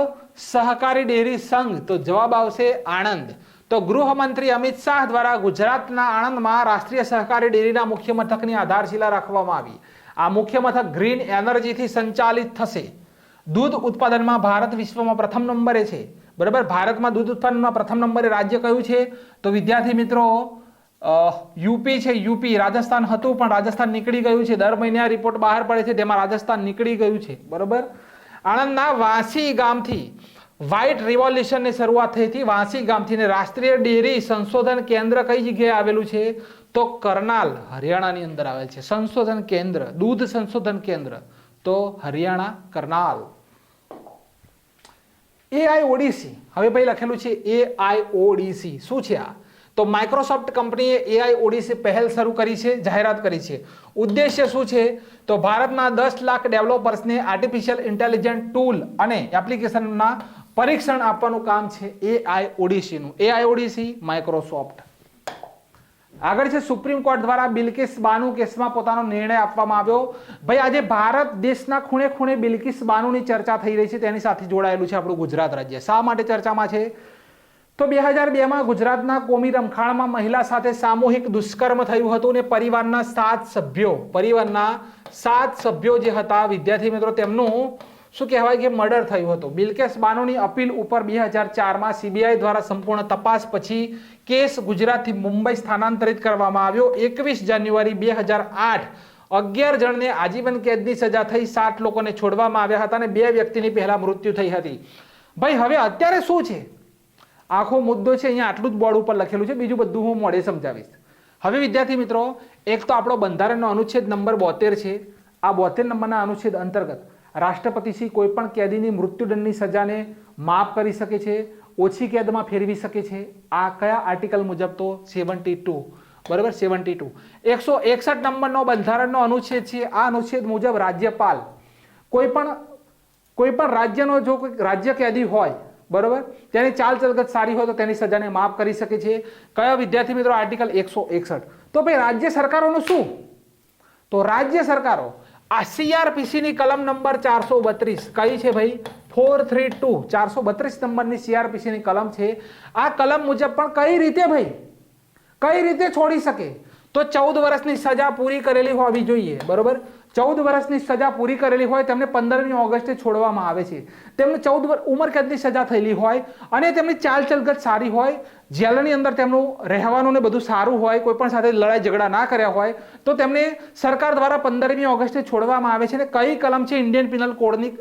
S1: સહકારી ડેરી સંઘ. તો જવાબ આવશે આણંદ. તો ગૃહમંત્રી અમિત શાહ દ્વારા ગુજરાતના આણંદમાં રાષ્ટ્રીય સહકારી ડેરીના મુખ્ય મથકની આધારશિલા રાખવામાં આવી. આ મુખ્ય મથક ગ્રીન એનર્જીથી સંચાલિત થશે. દૂધ ઉત્પાદનમાં ભારત વિશ્વમાં પ્રથમ નંબરે છે. બરાબર. ભારતમાં દૂધ ઉત્પાદનમાં પ્રથમ નંબરે રાજ્ય કયું છે? તો વિદ્યાર્થી મિત્રો યુપી છે. યુપી. રાજસ્થાન હતું પણ રાજસ્થાન નીકળી ગયું છે. દર મહિને આ રિપોર્ટ બહાર પડે છે, તેમાં રાજસ્થાન નીકળી ગયું છે. બરોબર. આણંદના વાંસી ગામથી વ્હાઇટ રિવોલ્યુશનની શરૂઆત થઈ હતી. વાંસી ગામથી રાષ્ટ્રીય ડેરી સંશોધન કેન્દ્ર કઈ જગ્યાએ આવેલું છે? તો કરનાલ, હરિયાણાની અંદર આવેલ છે. સંશોધન કેન્દ્ર, દૂધ સંશોધન કેન્દ્ર તો હરિયાણા, કરનાલ. AIODC. હવે ભાઈ લખેલું છે AIODC. શું છે આ? તો માઇક્રોસોફ્ટ કંપનીએ AIODC પહેલ શરૂ કરી છે, જાહેરાત કરી છે. ઉદ્દેશ્ય શું છે? તો ભારતના 10 લાખ ડેવલપર્સને આર્ટિફિશિયલ ઇન્ટેલિજન્ટ ટૂલ અને એપ્લિકેશનના પરીક્ષણ આપવાનું કામ છે AIODC નું. AIODC Microsoft. આગળ છે સુપ્રીમ કોર્ટ દ્વારા બિલ્કિસ બાનુ કેસમાં પોતાનો નિર્ણય આપવામાં આવ્યો. ભાઈ આજે ભારત દેશના ખૂણે ખૂણે બિલ્કિસ બાનુની ચર્ચા થઈ રહી છે, તેની સાથે જોડાયેલું છે આપણું ગુજરાત રાજ્ય. શા માટે ચર્ચામાં છે? તો 2002માં ગુજરાતના કોમી રમખાણમાં મહિલા સાથે સામૂહિક દુષ્કર્મ થયું હતું અને પરિવારના 7 સભ્યો જે હતા વિદ્યાર્થી મિત્રો તેમનું શું કહેવાય કે મર્ડર થયું હતું. બિલ્કિસ બાનુની અપીલ ઉપર 2004માં CBI દ્વારા સંપૂર્ણ તપાસ પછી કેસ ગુજરાતથી મુંબઈ સ્થાનાંતરિત કરવામાં આવ્યો. 21 જાન્યુઆરી 2008 11 જણને આજીવન કેદની સજા થઈ, 7 લોકોને છોડવામાં આવ્યા હતા અને 2 વ્યક્તિની પહેલા મૃત્યુ થઈ હતી. ભાઈ હવે અત્યારે શું છે? આખો મુદ્દો છે અહીંયા આટલું જ બોર્ડ ઉપર લખેલું છે, બીજું બધું હું મોડે સમજાવીશ. હવે વિદ્યાર્થી મિત્રો, એક તો આપણો બંધારણનો અનુચ્છેદ નંબર 72 છે. આ 72 નંબરના અનુચ્છેદ અંતર્ગત રાષ્ટ્રપતિશ્રી કોઈ પણ કેદીની મૃત્યુદંડની સજાને માફ કરી શકે છે, ઓછી કેદમાં ફેરવી શકે છે. આ કયા આર્ટિકલ મુજબ? તો 72. બરાબર, 72. 161 નંબરનો બંધારણનો અનુચ્છેદ છે. આ અનુચ્છેદ મુજબ રાજ્યપાલ કોઈ પણ રાજ્યનો જો કોઈ રાજ્ય કેદી હોય, બરોબર, તેની ચાલ ચલગત સારી હોય તો તેની સજાને માફ કરી શકે છે. કયો વિદ્યાર્થી મિત્રો? આર્ટિકલ 161. તો ભાઈ રાજ્ય સરકારોનું શું? તો રાજ્ય સરકારો આ CRPC ની કલમ નંબર 432 કઈ છે ભાઈ? 432 432 નંબરની CRPC ની કલમ છે. આ કલમ મુજબ પણ કઈ રીતે ભાઈ, કઈ રીતે છોડી શકે? તો 14 વર્ષની સજા પૂરી કરેલી હોવી જોઈએ. બરોબર, 14 વર્ષની સજા પૂરી કરેલી હોય તેમને 15મી ઓગસ્ટે છોડવામાં આવે છે. તેમને 14 ઉંમર કેદની સજા થયેલી હોય અને તેમની ચાલ ચલગત સારી હોય, જેલની અંદર તેમનું રહેવાનું ને બધું સારું હોય, કોઈ પણ સાથે લડાઈ ઝઘડા ના કર્યા હોય, તો તેમને સરકાર દ્વારા 15મી ઓગસ્ટે છોડવામાં આવે છે. અને કઈ કલમ છે? ઇન્ડિયન પિનલ કોડની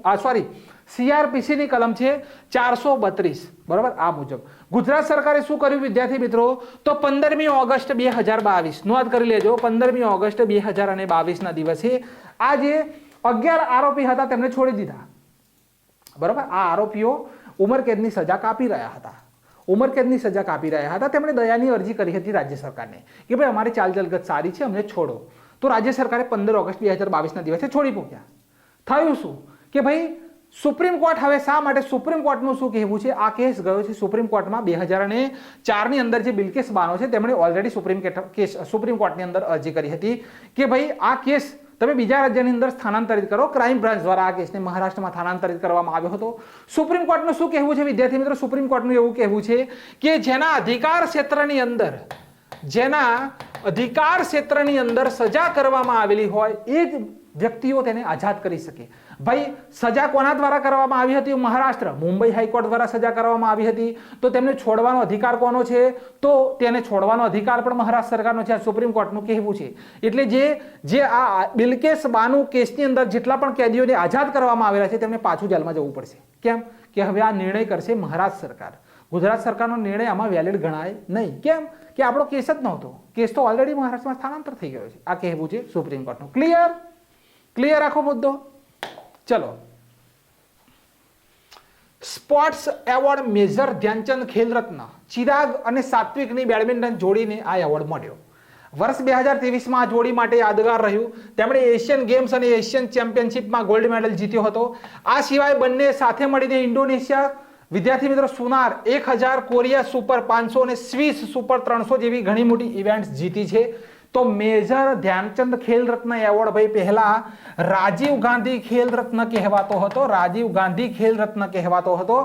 S1: CRPC ની કલમ છે 432. બરાબર, આ મુજબ ગુજરાત સરકારે શું કર્યું વિદ્યાર્થી મિત્રો? તો 15મી ઓગસ્ટ 2022 નોંધ કરી લેજો. 15મી ઓગસ્ટ 2022 ના દિવસે આ જે 11 આરોપી હતા તેમને છોડી દીધા. બરાબર, આ આરોપીઓ ઉંમરકેદની સજા કાપી રહ્યા હતા. ઉંમરકેદની સજા કાપી રહ્યા હતા. તેમણે દયાની અરજી કરી હતી રાજ્ય સરકારને કે ભાઈ અમારી ચાલ ચલગત સારી છે, અમને છોડો. તો રાજ્ય સરકારે 15 ઓગસ્ટ 2022 ના દિવસે છોડી મૂક્યા. થયું શું કે ભાઈ સુપ્રીમ કોર્ટ, હવે શા માટે સુપ્રીમ કોર્ટનું શું કહેવું છે? આ કેસ ગયો છે સુપ્રીમ કોર્ટમાં. 2004 ની અંદર જે બિલ્કિસ બાનો છે તેમણે ઓલરેડી સુપ્રીમ કોર્ટની અંદર અરજી કરી હતી કે ભાઈ આ કેસ તમે બીજા રાજ્યની અંદર સ્થાનાંતરિત કરો. ક્રાઇમ બ્રાન્ચ દ્વારા આ કેસને મહારાષ્ટ્રમાં સ્થાનાંતરિત કરવામાં આવ્યો હતો. સુપ્રીમ કોર્ટનું શું કહેવું છે વિદ્યાર્થી મિત્રો? સુપ્રીમ કોર્ટનું એવું કહેવું છે કે જેના અધિકાર ક્ષેત્રની અંદર સજા કરવામાં આવેલી હોય એ જ વ્યક્તિઓ તેને આઝાદ કરી શકે. ભાઈ સજા કોના દ્વારા કરવામાં આવી હતી? મહારાષ્ટ્ર મુંબઈ હાઈકોર્ટ દ્વારા સજા કરવામાં આવી હતી. તો તેમને છોડવાનો અધિકાર કોનો છે? તો તેને છોડવાનો અધિકાર પણ મહારાષ્ટ્ર સરકારનો છે. આ સુપ્રીમ કોર્ટનું કહેવું છે. એટલે જે આ બિલ્કિસ બાનો કેસની અંદર જેટલા પણ કેદીઓને આઝાદ કરવામાં આવેલા છે તેમને પાછું જેલમાં જવું પડશે. કેમ કે હવે આ નિર્ણય કરશે મહારાષ્ટ્ર સરકાર. ગુજરાત સરકારનો નિર્ણય આમાં વેલિડ ગણાય નહીં. કેમ કે આપણો કેસ જ નહોતો. કેસ તો ઓલરેડી મહારાષ્ટ્રમાં સ્થાનાંતર થઈ ગયો છે. આ કહેવું છે સુપ્રીમ કોર્ટનું. ક્લિયર આખો મુદ્દો? ચલો, sports award major Dhyan Chand Khel Ratna Chirag અને સાત્વિકની બેડમિન્ટન જોડીને આ એવોર્ડ મળ્યો. વર્ષ 2023માં આ જોડી માટે યાદગાર રહ્યું. તેમણે એશિયન ગેમ્સ અને એશિયન ચેમ્પિયનશિપમાં ગોલ્ડ મેડલ જીત્યો હતો. આ સિવાય બંને સાથે મળીને ઇન્ડોનેશિયા વિદ્યાર્થી મિત્રો સુનાર 1000, કોરિયા સુપર 500 અને સ્વિસ સુપર 300 જેવી ઘણી મોટી ઇવેન્ટ્સ જીતી છે. તો મેજર ધ્યાનચંદ ખેલ રત્ન એવોર્ડ ભાઈ પહેલા રાજીવ ગાંધી ખેલ રત્ન કહેવાતો હતો. રાજીવ ગાંધી ખેલ રત્ન કહેવાતો હતો.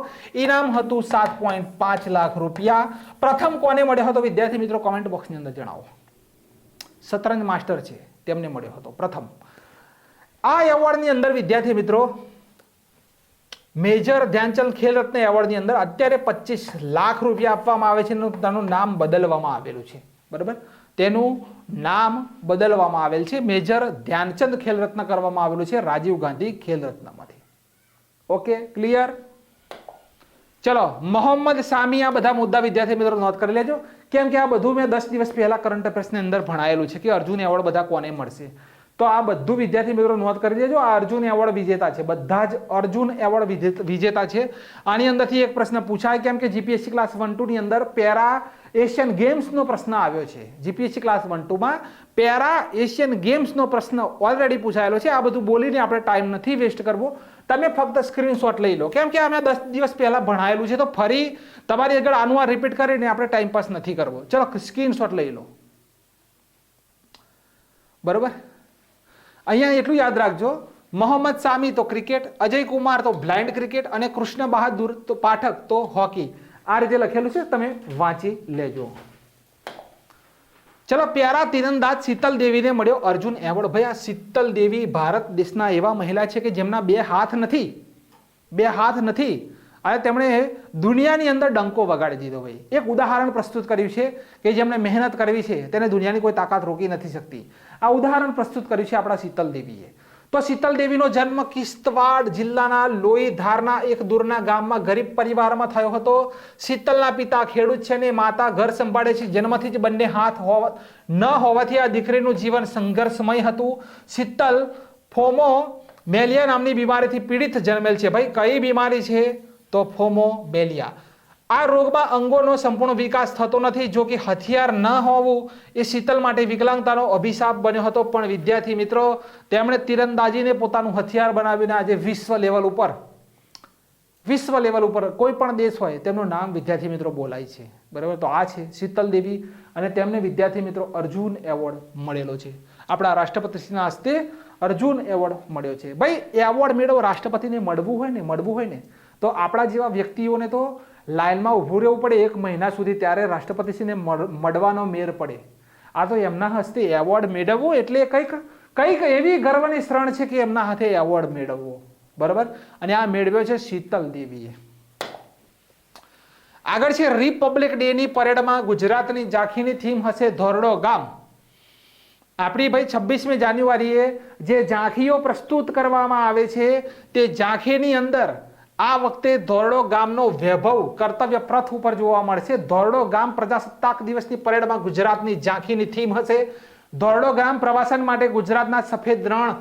S1: ઇનામ હતું 7.5 લાખ રૂપિયા. પ્રથમ કોને મળ્યો હતો વિદ્યાર્થી મિત્રો? કોમેન્ટ બોક્સની અંદર જણાવો. શતરંજ માસ્ટર છે તેમને મળ્યો હતો પ્રથમ. આ એવોર્ડની અંદર વિદ્યાર્થી મિત્રો મેજર ધ્યાનચંદ ખેલ રત્ન એવોર્ડની અંદર અત્યારે 25 લાખ રૂપિયા આપવામાં આવે છે. તેનું નામ બદલવામાં આવેલું છે. બરાબર, તેનું નામ બદલવામાં આવેલ છે. મેજર ધ્યાનચંદ ખેલ રત્ન કરવામાં આવેલું છે રાજીવ ગાંધી ખેલ રત્નમાંથી. Okay, clear? ચલો, મોહમ્મદ શામી. આ બધા મુદ્દા વિદ્યાર્થી મિત્રો નોંધ કરી લેજો. કેમ કે આ બધું મેં 10 દિવસ પહેલા કરંટ અફેર્સની અંદર ભણાયેલું છે કે અર્જુન એવોર્ડ બધા કોને મળશે. તો આ બધું વિદ્યાર્થી મિત્રો નોંધ કરી લેજો. આ અર્જુન એવોર્ડ વિજેતા છે. બધા જ અર્જુન એવોર્ડ વિજેતા છે. આની અંદરથી એક પ્રશ્ન પૂછાય કેમ કે જીપીએસસી ક્લાસ 1-2 ની અંદર પેરા એશિયન ગેમ્સનો પ્રશ્ન આવ્યો છે. જીપીએસસી ક્લાસ 1-2 માં પેરા એશિયન ગેમ્સનો પ્રશ્ન ઓલરેડી પૂછાયેલો છે. આ બધું બોલીને આપણે ટાઈમ નથી વેસ્ટ કરવો. તમે ફક્ત સ્ક્રીનશોટ લઈ લો. કેમ કે અમે 10 દિવસ પહેલા ભણાયેલું છે તો ફરી તમારી આગળ આનું આ રિપીટ કરીને આપણે ટાઈમ પાસ નથી કરવો. ચલો, સ્ક્રીનશોટ લઈ લો. બરોબર, અહીંયા એટલું યાદ રાખજો. મોહમ્મદ શામી તો ક્રિકેટ, અજય કુમાર તો બ્લાઇન્ડ ક્રિકેટ અને કૃષ્ણ બહાદુર તો પાઠક તો હોકી. આ રીતે લખેલું છે, તમે વાંચી લેજો. ચલો, પ્યારા તીરંદાજ શીતલ દેવીને મળ્યો અર્જુન એવોર્ડ. ભાઈ આ શીતલ દેવી ભારત દેશના એવા મહિલા છે કે જેમના બે હાથ નથી અને તેમણે દુનિયાની અંદર ડંકો વગાડી દીધો. ભાઈ એક ઉદાહરણ પ્રસ્તુત કર્યું છે કે જેમણે મહેનત કરવી છે તેને દુનિયાની કોઈ તાકાત રોકી નથી શકતી. આ ઉદાહરણ પ્રસ્તુત કર્યું છે આપણા શીતલ દેવીએ. તો શીતલ દેવીનો જન્મ કિશ્તવાડ જિલ્લાના લોહીધારના એક દૂરના ગામમાં ગરીબ પરિવારમાં થયો હતો. શીતલના પિતા ખેડૂત છે ને માતા ઘર સંભાળે છે. જન્મથી જ બંને હાથ ન હોવાથી આ દીકરીનું જીવન સંઘર્ષમય હતું. શીતલ ફોમોમેલિયા નામની બીમારીથી પીડિત જન્મેલ છે. ભાઈ કઈ બીમારી છે? તો ફોમોમેલિયા. આ રોગમાં અંગોનો સંપૂર્ણ વિકાસ થતો નથી. જો કે હથિયાર ન હોવું એ શીતલ માટે વિકલાંગતાનો અભિશાપ બન્યો હતો. પણ વિદ્યાર્થી મિત્રો, તેમણે તીરંદાજીને પોતાનું હથિયાર બનાવીને આજે વિશ્વ લેવલ ઉપર કોઈ પણ દેશ હોય તેમનું નામ વિદ્યાર્થી મિત્રો બોલાય છે. બરાબર, તો આ છે શીતલ દેવી અને તેમને વિદ્યાર્થી મિત્રો અર્જુન એવોર્ડ મળેલો છે. આપણા રાષ્ટ્રપતિશ્રીના હસ્તે અર્જુન એવોર્ડ મળ્યો છે. ભાઈ એવોર્ડ મેળવો રાષ્ટ્રપતિને મળવું હોય ને તો આપણા જેવા વ્યક્તિઓને તો લાઇનમાં ઊભું રહેવું પડે 1 મહિના સુધી, ત્યારે રાષ્ટ્રપતિશ્રીને મળવાનો મેર પડે. આ તો એમના હસ્તે એવોર્ડ મેળવવો એટલે કંઈક એવી ગર્વની ક્ષણ છે કે એમના હાથે એવોર્ડ મેળવવો. બરાબર, અને આ મેળવ્યો છે શીતલ દેવીએ. આગળ છે રિપબ્લિક ડે ની પરેડમાં ગુજરાતની ઝાંખીની થીમ હશે ધોરડો ગામ. આપણી ભાઈ 26મી જાન્યુઆરીએ જે ઝાંખીઓ પ્રસ્તુત કરવામાં આવે છે તે ઝાંખીની અંદર આ વખતે ધોરડો ગામનો વૈભવ કર્તવ્ય પ્રથ ઉપર જોવા મળશે. ધોરડો ગામ પ્રજાસત્તાક દિવસની પરેડમાં ગુજરાતની ઝાંખીની થીમ હશે. ધોરડો ગામ પ્રવાસન માટે ગુજરાતના સફેદ રણ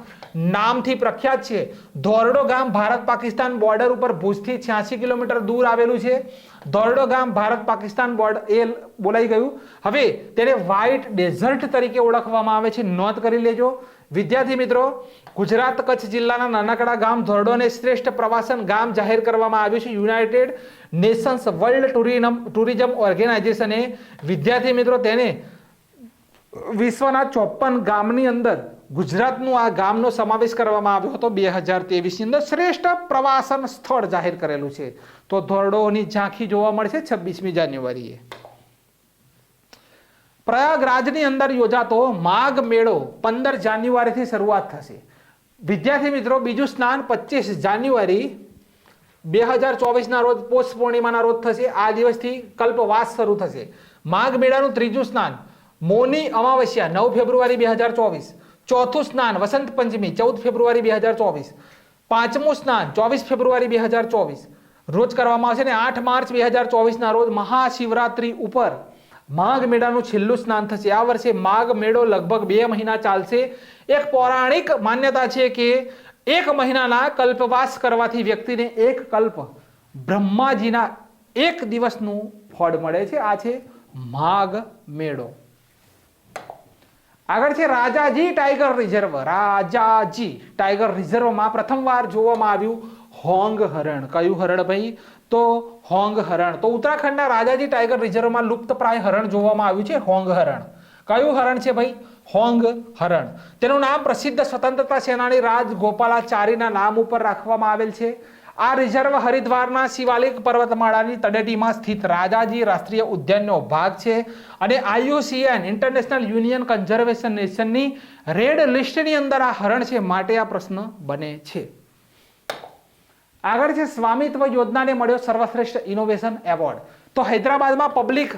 S1: નામથી પ્રખ્યાત છે. ધોરડો ગામ ભારત પાકિસ્તાન બોર્ડર ઉપર ભુજથી 86 કિલોમીટર દૂર આવેલું છે. ધોરડો ગામ ભારત પાકિસ્તાન બોર્ડર એ બોલાઈ ગયું. હવે તેને વ્હાઇટ ડેઝર્ટ તરીકે ઓળખવામાં આવે છે. નોંધ કરી લેજો વિદ્યાર્થી મિત્રો. ગુજરાત કચ્છ જિલ્લાના નાનકડા ગામ ધોરડોને શ્રેષ્ઠ પ્રવાસન ગામ જાહેર કરવામાં આવ્યું છે. યુનાઇટેડ નેશન્સ વર્લ્ડ ટુરિઝમ ઓર્ગેનાઇઝેશને વિદ્યાર્થી મિત્રો તેને વિશ્વના 54 ગામની અંદર ગુજરાતનું આ ગામનો સમાવેશ કરવામાં આવ્યો હતો. 2023 ની અંદર શ્રેષ્ઠ પ્રવાસન સ્થળ જાહેર કરેલું છે. તો ધોરડોની ઝાંખી જોવા મળશે 26મી જાન્યુઆરીએ. પ્રયાગરાજની અંદર યોજાતો માઘ મેળો 15 જાન્યુઆરીથી શરૂઆત થશે. વિદ્યાર્થી મિત્રો, બીજું સ્નાન 25 જાન્યુઆરી 2024ના રોજ પોષ પૂર્ણિમાના રોજ થશે. આ દિવસથી કલ્પવાસ શરૂ થશે. માઘ મેળાનું ત્રીજું સ્નાન મૌની અમાવસ્યા 9 ફેબ્રુઆરી 2024. ચોથું સ્નાન વસંત પંચમી 14 ફેબ્રુઆરી 2024. પાંચમું સ્નાન 24 ફેબ્રુઆરી 2024 રોજ કરવામાં આવશે. અને 8 માર્ચ 2024ના રોજ મહાશિવરાત્રી ઉપર માઘ મેળાનું છેલ્લું સ્નાન થશે. આ વર્ષે માઘ મેળો લગભગ 2 મહિના ચાલશે. એક પૌરાણિક માન્યતા છે કે 1 મહિનાના કલ્પવાસ કરવાથી વ્યક્તિને 1 કલ્પ બ્રહ્માજીના 1 દિવસનું ફળ મળે છે. આ છે માઘ મેળો. આગળ છે રાજાજી ટાઈગર રિઝર્વ. રાજાજી ટાઈગર રિઝર્વમાં પ્રથમવાર જોવામાં આવ્યું હોંગ હરણ. કયું હરણ ભાઈ? તો હોંગ હરણ. તો ઉત્તરાખંડના રાજાજી ટાઈગર રિઝર્વમાં લુપ્તપ્રાય હરણ જોવામાં આવ્યું છે હોંગ હરણ. કયું હરણ છે ભાઈ? હોંગ હરણ. તેનું નામ પ્રસિદ્ધ સ્વતંત્રતા સેનાની રાજગોપાલાચારીના નામ ઉપર રાખવામાં આવેલ છે. આ રિઝર્વ હરિદ્વારના શિવાલિક પર્વતમાળાની તળેટીમાં સ્થિત રાજાજી રાષ્ટ્રીય ઉદ્યાનનો ભાગ છે અને IUCN ઇન્ટરનેશનલ યુનિયન કન્ઝર્વેશન નેશનની રેડ લિસ્ટની અંદર આ હરણ છે. માટે આ પ્રશ્ન બને છે. આગળ છે સ્વામિત્વ યોજનાને મળ્યો સર્વશ્રેષ્ઠ ઇનોવેશન એવોર્ડ. તો હૈદરાબાદમાં પબ્લિક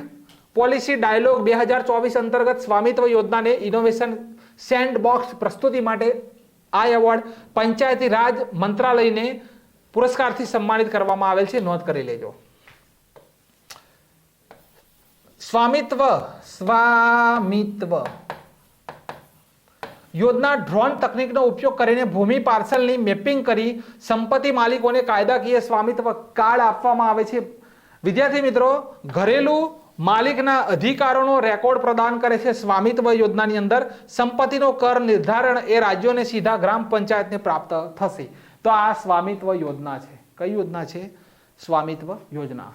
S1: પોલિસી ડાયલોગ 2024 અંતર્ગત સ્વામિત્વ યોજનાને ઇનોવેશન સેન્ડબોક્સ પ્રસ્તુતિ માટે આ એવોર્ડ પંચાયતી રાજ મંત્રાલયને પુરસ્કારથી સન્માનિત કરવામાં આવેલ છે. નોંધ કરી લેજો. સ્વામિત્વ યોજના ડ્રોન તકનીકનો ઉપયોગ કરીને ભૂમિ પાર્સલની મેપિંગ કરી સંપત્તિ માલિકોને કાયદાકીય સ્વામિત્વ કાર્ડ આપવામાં આવે છે. વિદ્યાર્થી મિત્રો, ઘરેલું માલિકના અધિકારોનો રેકોર્ડ પ્રદાન કરે છે. સ્વામિત્વ યોજનાની અંદર સંપત્તિનો કર નિર્ધારણ એ રાજ્યોને સીધા ગ્રામ પંચાયતને પ્રાપ્ત થશે. તો આ સ્વામિત્વ યોજના છે. કઈ યોજના છે? સ્વામિત્વ યોજના.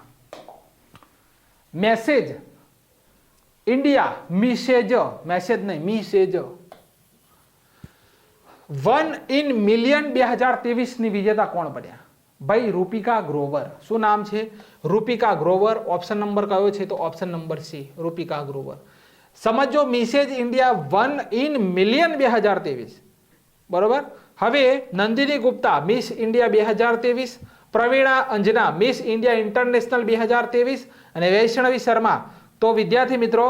S1: Mrs India Mrs 1 in million 2023 ની વિજેતા કોણ બન્યા? ભાઈ રૂપિકા ગ્રોવર. શું નામ છે? રૂપિકા ગ્રોવર. ઓપ્શન નંબર કયો છે? તો option number C, Rupika Grover. સમજો મિસેજ ઇન્ડિયા 1 in million 2023. બરોબર. હવે Nandini Gupta miss India 2023, Praveena Anjana miss India international 2023 અને વૈષ્ણવી શર્મા. તો વિદ્યાર્થી મિત્રો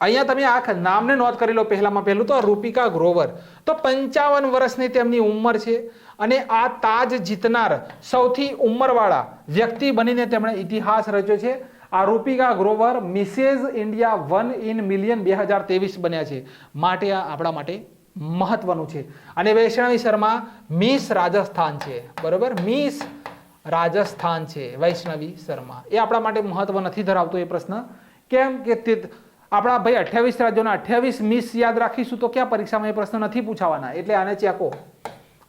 S1: અહીંયા તમે આ નામને નોંધ કરી લો. પહેલામાં પહેલું તો રૂપિકા ગ્રોવર, તો 55 વર્ષની તેમની ઉંમર છે અને આ તાજ જીતનાર સૌથી ઉંમરવાળા વ્યક્તિ બનીને તેમણે ઇતિહાસ રચ્યો છે. આ Rupika Grover Mrs India 1 in million 2023 બન્યા છે, માટે આ આપણા માટે મહત્વનું છે. અને વૈષ્ણવી શર્મા મિસ રાજસ્થાન છે, બરોબર, મિસ રાજસ્થાન છે વૈષ્ણવી શર્મા. એ આપણા માટે મહત્વ નથી ધરાવતો એ પ્રશ્ન. કેમ કે આપણા ભાઈ 28 રાજ્યોના 28 મિસ યાદ રાખીશું તો ક્યાં પરીક્ષામાં એ પ્રશ્ન નથી પૂછાવાના, એટલે આને ચેકો.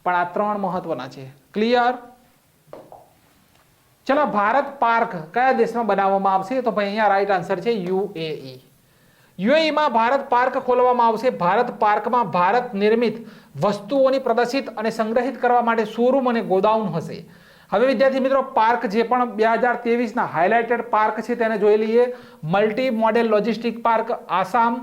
S1: પણ આ 3 મહત્વના છે. ક્લિયર? ચલો, ભારત પાર્ક કયા દેશમાં બનાવવામાં આવશે? તો ભાઈ અહીંયા રાઈટ આન્સર છે યુએઈ. યુએઈમાં ભારત પાર્ક ખોલવામાં આવશે. ભારત પાર્કમાં ભારત નિર્મિત વસ્તુઓની પ્રદર્શિત અને સંગ્રહિત કરવા માટે શોરૂમ અને ગોડાઉન હશે. હવે વિદ્યાર્થી મિત્રો, પાર્ક જે પણ 2023ના હાઇલાઇટેડ પાર્ક છે તેને જોઈ લઈએ. Multi model logistic park Assam,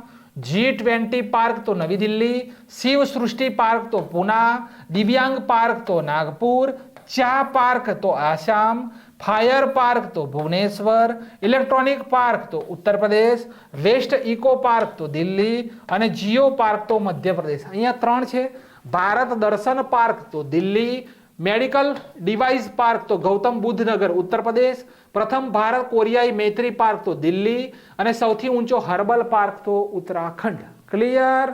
S1: G20 park તો નવી દિલ્હી, શિવ સૃષ્ટિ પાર્ક તો પુના, દિવ્યાંગ પાર્ક તો નાગપુર, ચા પાર્ક તો આસામ, ફાયર પાર્ક તો ભુવનેશ્વર, ઇલેક્ટ્રોનિક પાર્ક તો Uttar Pradesh, waste eco park તો દિલ્હી અને જીઓ પાર્ક તો મધ્યપ્રદેશ. અહીંયા 3 છે. ભારત દર્શન પાર્ક તો દિલ્હી, મેડિકલ ડિવાઇસ પાર્ક તો ગૌતમ બુદ્ધ નગર ઉત્તર પ્રદેશ, પ્રથમ ભારત કોરિયાઈ મૈત્રી પાર્ક તો દિલ્હી અને સૌથી ઊંચો હર્બલ પાર્ક તો ઉત્તરાખંડ. ક્લિયર?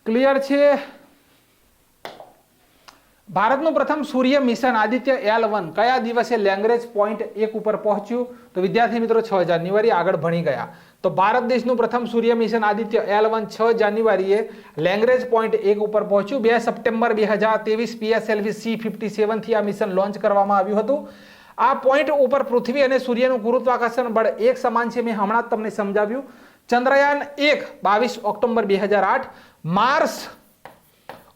S1: ક્લિયર છે? ભારતનું પ્રથમ સૂર્ય મિશન આદિત્ય L1 કયા દિવસે લેંગ્રેજ પોઈન્ટ 1 ઉપર પહોંચ્યું? તો વિદ્યાર્થી મિત્રો 6 જાન્યુઆરી. આગળ ભણી ગયા. તો ભારત દેશનું પ્રથમ સૂર્ય મિશન આદિત્ય L1 6 જાન્યુઆરીએ લેંગ્રેજ પોઈન્ટ 1 ઉપર પહોંચ્યું. 2 સપ્ટેમ્બર 2023 PSLV C57 થી આ મિશન લોન્ચ કરવામાં આવ્યું હતું. આ પોઈન્ટ ઉપર પૃથ્વી અને સૂર્યનું ગુરુત્વાકર્ષણ બળ એક સમાન છે. મેં હમણાં જ તમને સમજાવ્યું. Chandrayaan 1 22 October 2008, Mars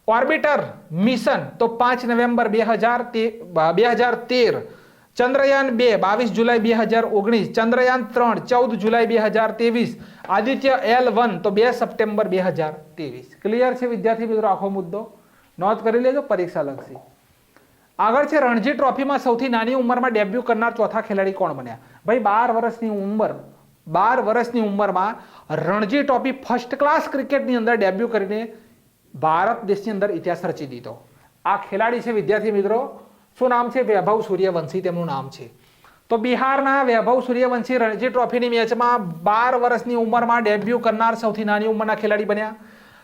S1: orbiter mission તો 5 નવેમ્બર 2013, ચંદ્રયાન 2 22 જુલાઈ 2019, ચંદ્રયાન 3 14 જુલાઈ 2023, આદિત્ય L1 તો 2 સપ્ટેમ્બર 2023. ક્લિયર છે વિદ્યાર્થી મિત્રો? આખો મુદ્દો નોંધ કરી લેજો, પરીક્ષા લક્ષી. આગળ છે રણજી ટ્રોફીમાં સૌથી નાની ઉંમરમાં ડેબ્યુ કરનાર ચોથા ખેલાડી કોણ બન્યા? ભાઈ 12 વર્ષની ઉંમરમાં રણજી ટ્રોફી ફર્સ્ટ ક્લાસ ક્રિકેટની અંદર ડેબ્યુ કરીને ભારત દેશની અંદર ઇતિહાસ રચી દીધો. આ ખેલાડી છે વિદ્યાર્થી મિત્રો, શું નામ છે? વૈભવ સૂર્યવંશી તેમનું નામ છે. તો બિહારના વૈભવ સૂર્યવંશી રણજી ટ્રોફીની મેચમાં 12 વર્ષની ઉંમરમાં ડેબ્યુ કરનાર સૌથી નાની ઉંમરના ખેલાડી બન્યા.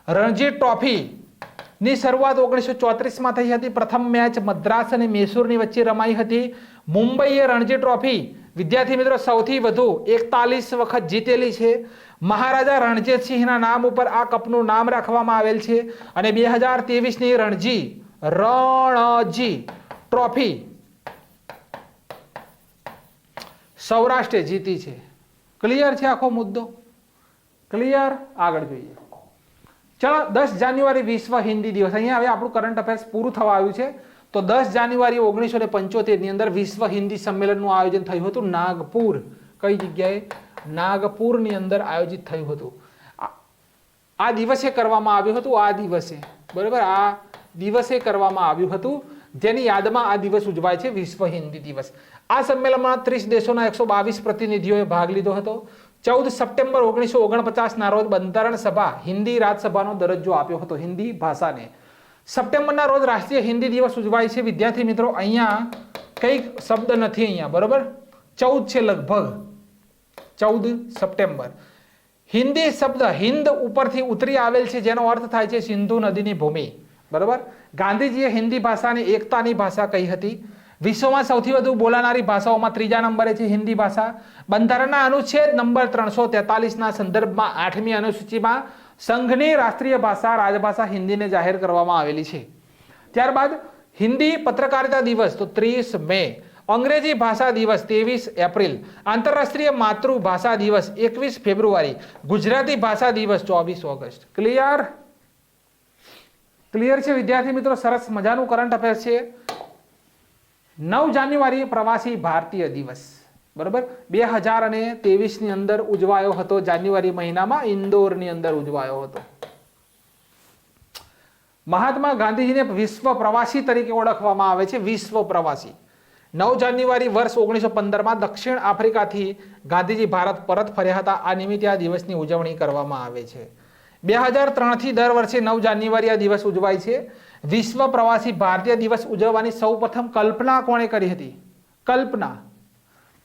S1: રણજી ટ્રોફીની શરૂઆત 1934માં થઈ હતી. પ્રથમ મેચ મદ્રાસ અને મૈસૂરની વચ્ચે રમાઈ હતી. મુંબઈએ રણજી ટ્રોફી વિદ્યાર્થી મિત્રો સૌથી વધુ 41 વખત જીતેલી છે. મહારાજા રણજીતસિંહના નામ ઉપર આ કપનું નામ રાખવામાં આવેલ છે અને 2023ની રણજી ટ્રોફી સૌરાષ્ટ્રે જીતી છે. ક્લિયર છે આખો મુદ્દો? ક્લિયર? આગળ જોઈએ. ચલો, 10 જાન્યુઆરી વિશ્વ હિન્દી દિવસ. અહીંયા હવે આપણું કરંટ અફેર્સ પૂરું થવા આવ્યું છે. તો 10 જાન્યુઆરી 1975ની અંદર વિશ્વ હિન્દી સંમેલનનું આયોજન થયું હતું નાગપુર. કઈ જગ્યાએ? નાગપુરની અંદર આયોજિત થયું હતું. આ દિવસે કરવામાં આવ્યું હતું. આ દિવસે, બરાબર, આ દિવસે કરવામાં આવ્યું હતું, જેની યાદમાં આ દિવસ ઉજવાય છે, વિશ્વ હિન્દી દિવસ. આ સંમેલનમાં 30 દેશોના 122 પ્રતિનિધિઓએ ભાગ લીધો હતો. 14 સપ્ટેમ્બર 1949ના રોજ બંધારણ સભા હિન્દી રાજ્યસભાનો દરજ્જો આપ્યો હતો હિન્દી ભાષાને. સપ્ટેમ્બરના રોજ રાષ્ટ્રીય હિન્દી દિવસ ઉજવાય છે. વિદ્યાર્થી મિત્રો, અહીંયા કંઈક શબ્દ નથી અહીંયા, બરોબર, 14 છે લગભગ, 14 સપ્ટેમ્બર. હિન્દી શબ્દ હિન્દ ઉપરથી ઉતરી આવેલ છે, જેનો અર્થ થાય છે સિંધુ નદીની ભૂમિ, બરોબર. ગાંધીજીએ હિન્દી ભાષાને એકતાની ભાષા કહી હતી. વિશ્વમાં સૌથી વધુ બોલાનારી ભાષાઓમાં 3જા નંબરે છે હિન્દી ભાષા. બંધારણના અનુચ્છેદ નંબર 343ના સંદર્ભમાં 8મી અનુસૂચિમાં સંઘની રાષ્ટ્રીય ભાષા રાજભાષા હિન્દીને જાહેર કરવામાં આવેલી છે. ત્યારબાદ હિન્દી પત્રકારિતા દિવસ તો 30 મે, અંગ્રેજી ભાષા દિવસ 23 એપ્રિલ, આંતરરાષ્ટ્રીય માતૃભાષા દિવસ 21 ફેબ્રુઆરી, ગુજરાતી ભાષા દિવસ 24 ઓગસ્ટ. ક્લિયર? ક્લિયર છે વિદ્યાર્થી મિત્રો? સરસ મજાનું કરંટ અફેર્સ છે. 9 જાન્યુઆરી પ્રવાસી ભારતીય દિવસ, બરાબર, 2023ની અંદર ઉજવાયો હતો. જાન્યુઆરી મહિનામાં ઇન્દોરની અંદર ઉજવાયો હતો. મહાત્મા ગાંધીજીને વિશ્વ પ્રવાસી તરીકે ઓળખવામાં આવે છે. વિશ્વ પ્રવાસી 9 જાન્યુઆરી વર્ષ 1915 દક્ષિણ આફ્રિકાથી ગાંધીજી ભારત પરત ફર્યા હતા. આ નિમિત્તે આ દિવસની ઉજવણી કરવામાં આવે છે. 2003થી દર વર્ષે 9 જાન્યુઆરી આ દિવસ ઉજવાય છે. વિશ્વ પ્રવાસી ભારતીય દિવસ ઉજવવાની સૌપ્રથમ કલ્પના કોણે કરી હતી? કલ્પના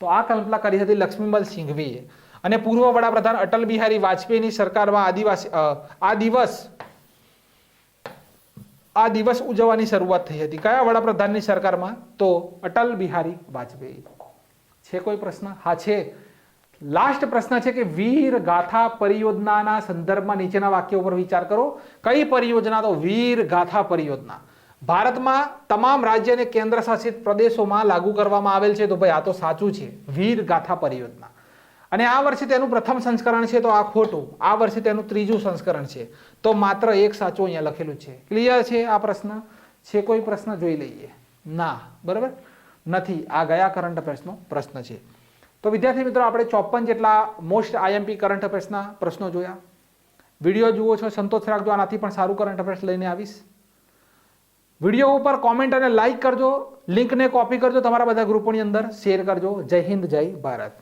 S1: તો આ કલ્પના કરી હતી લક્ષ્મીમલ સિંઘવીએ. અને પૂર્વ વડાપ્રધાન અટલ બિહારી વાજપેયીની સરકારમાં આ દિવસ ઉજવવાની શરૂઆત થઈ હતી. કયા વડાપ્રધાનની સરકારમાં? તો અટલ બિહારી વાજપેયી. છે કોઈ પ્રશ્ન? હા છે. લાસ્ટ પ્રશ્ન છે કે વીર ગાથા પરિયોજનાના સંદર્ભમાં નીચેના વાક્યો પર વિચાર કરો. કઈ પરિયોજના? તો વીર ગાથા પરિયોજના. ભારતમાં તમામ રાજ્ય અને કેન્દ્ર શાસિત પ્રદેશોમાં લાગુ કરવામાં આવેલ છે. તો ભાઈ આ તો સાચું છે, વીર ગાથા પરિયોજના. અને આ વર્ષે તેનું પ્રથમ સંસ્કરણ છે, તો આ ખોટું. આ વર્ષે તેનું ત્રીજું સંસ્કરણ છે, તો માત્ર એક સાચું અહીંયા લખેલું છે. ક્લિયર છે આ પ્રશ્ન? છે કોઈ પ્રશ્ન? જોઈ લઈએ. ના, બરાબર નથી. આ ગયા કરંટ અફેર્સનો પ્રશ્ન છે. તો વિદ્યાર્થી મિત્રો, આપણે 54 જેટલા મોસ્ટ આઈએમપી કરંટ અફેર્સના પ્રશ્નો જોયા. વિડીયો જુઓ છો, સંતોષ રાખજો. આનાથી પણ સારું કરંટ અફેર્સ લઈને આવીશ. વિડીયો ઉપર કોમેન્ટ અને લાઈક કરજો. લિંકને કોપી કરજો, તમારા બધા ગ્રુપોની અંદર શેર કરજો. જય હિન્દ, જય ભારત.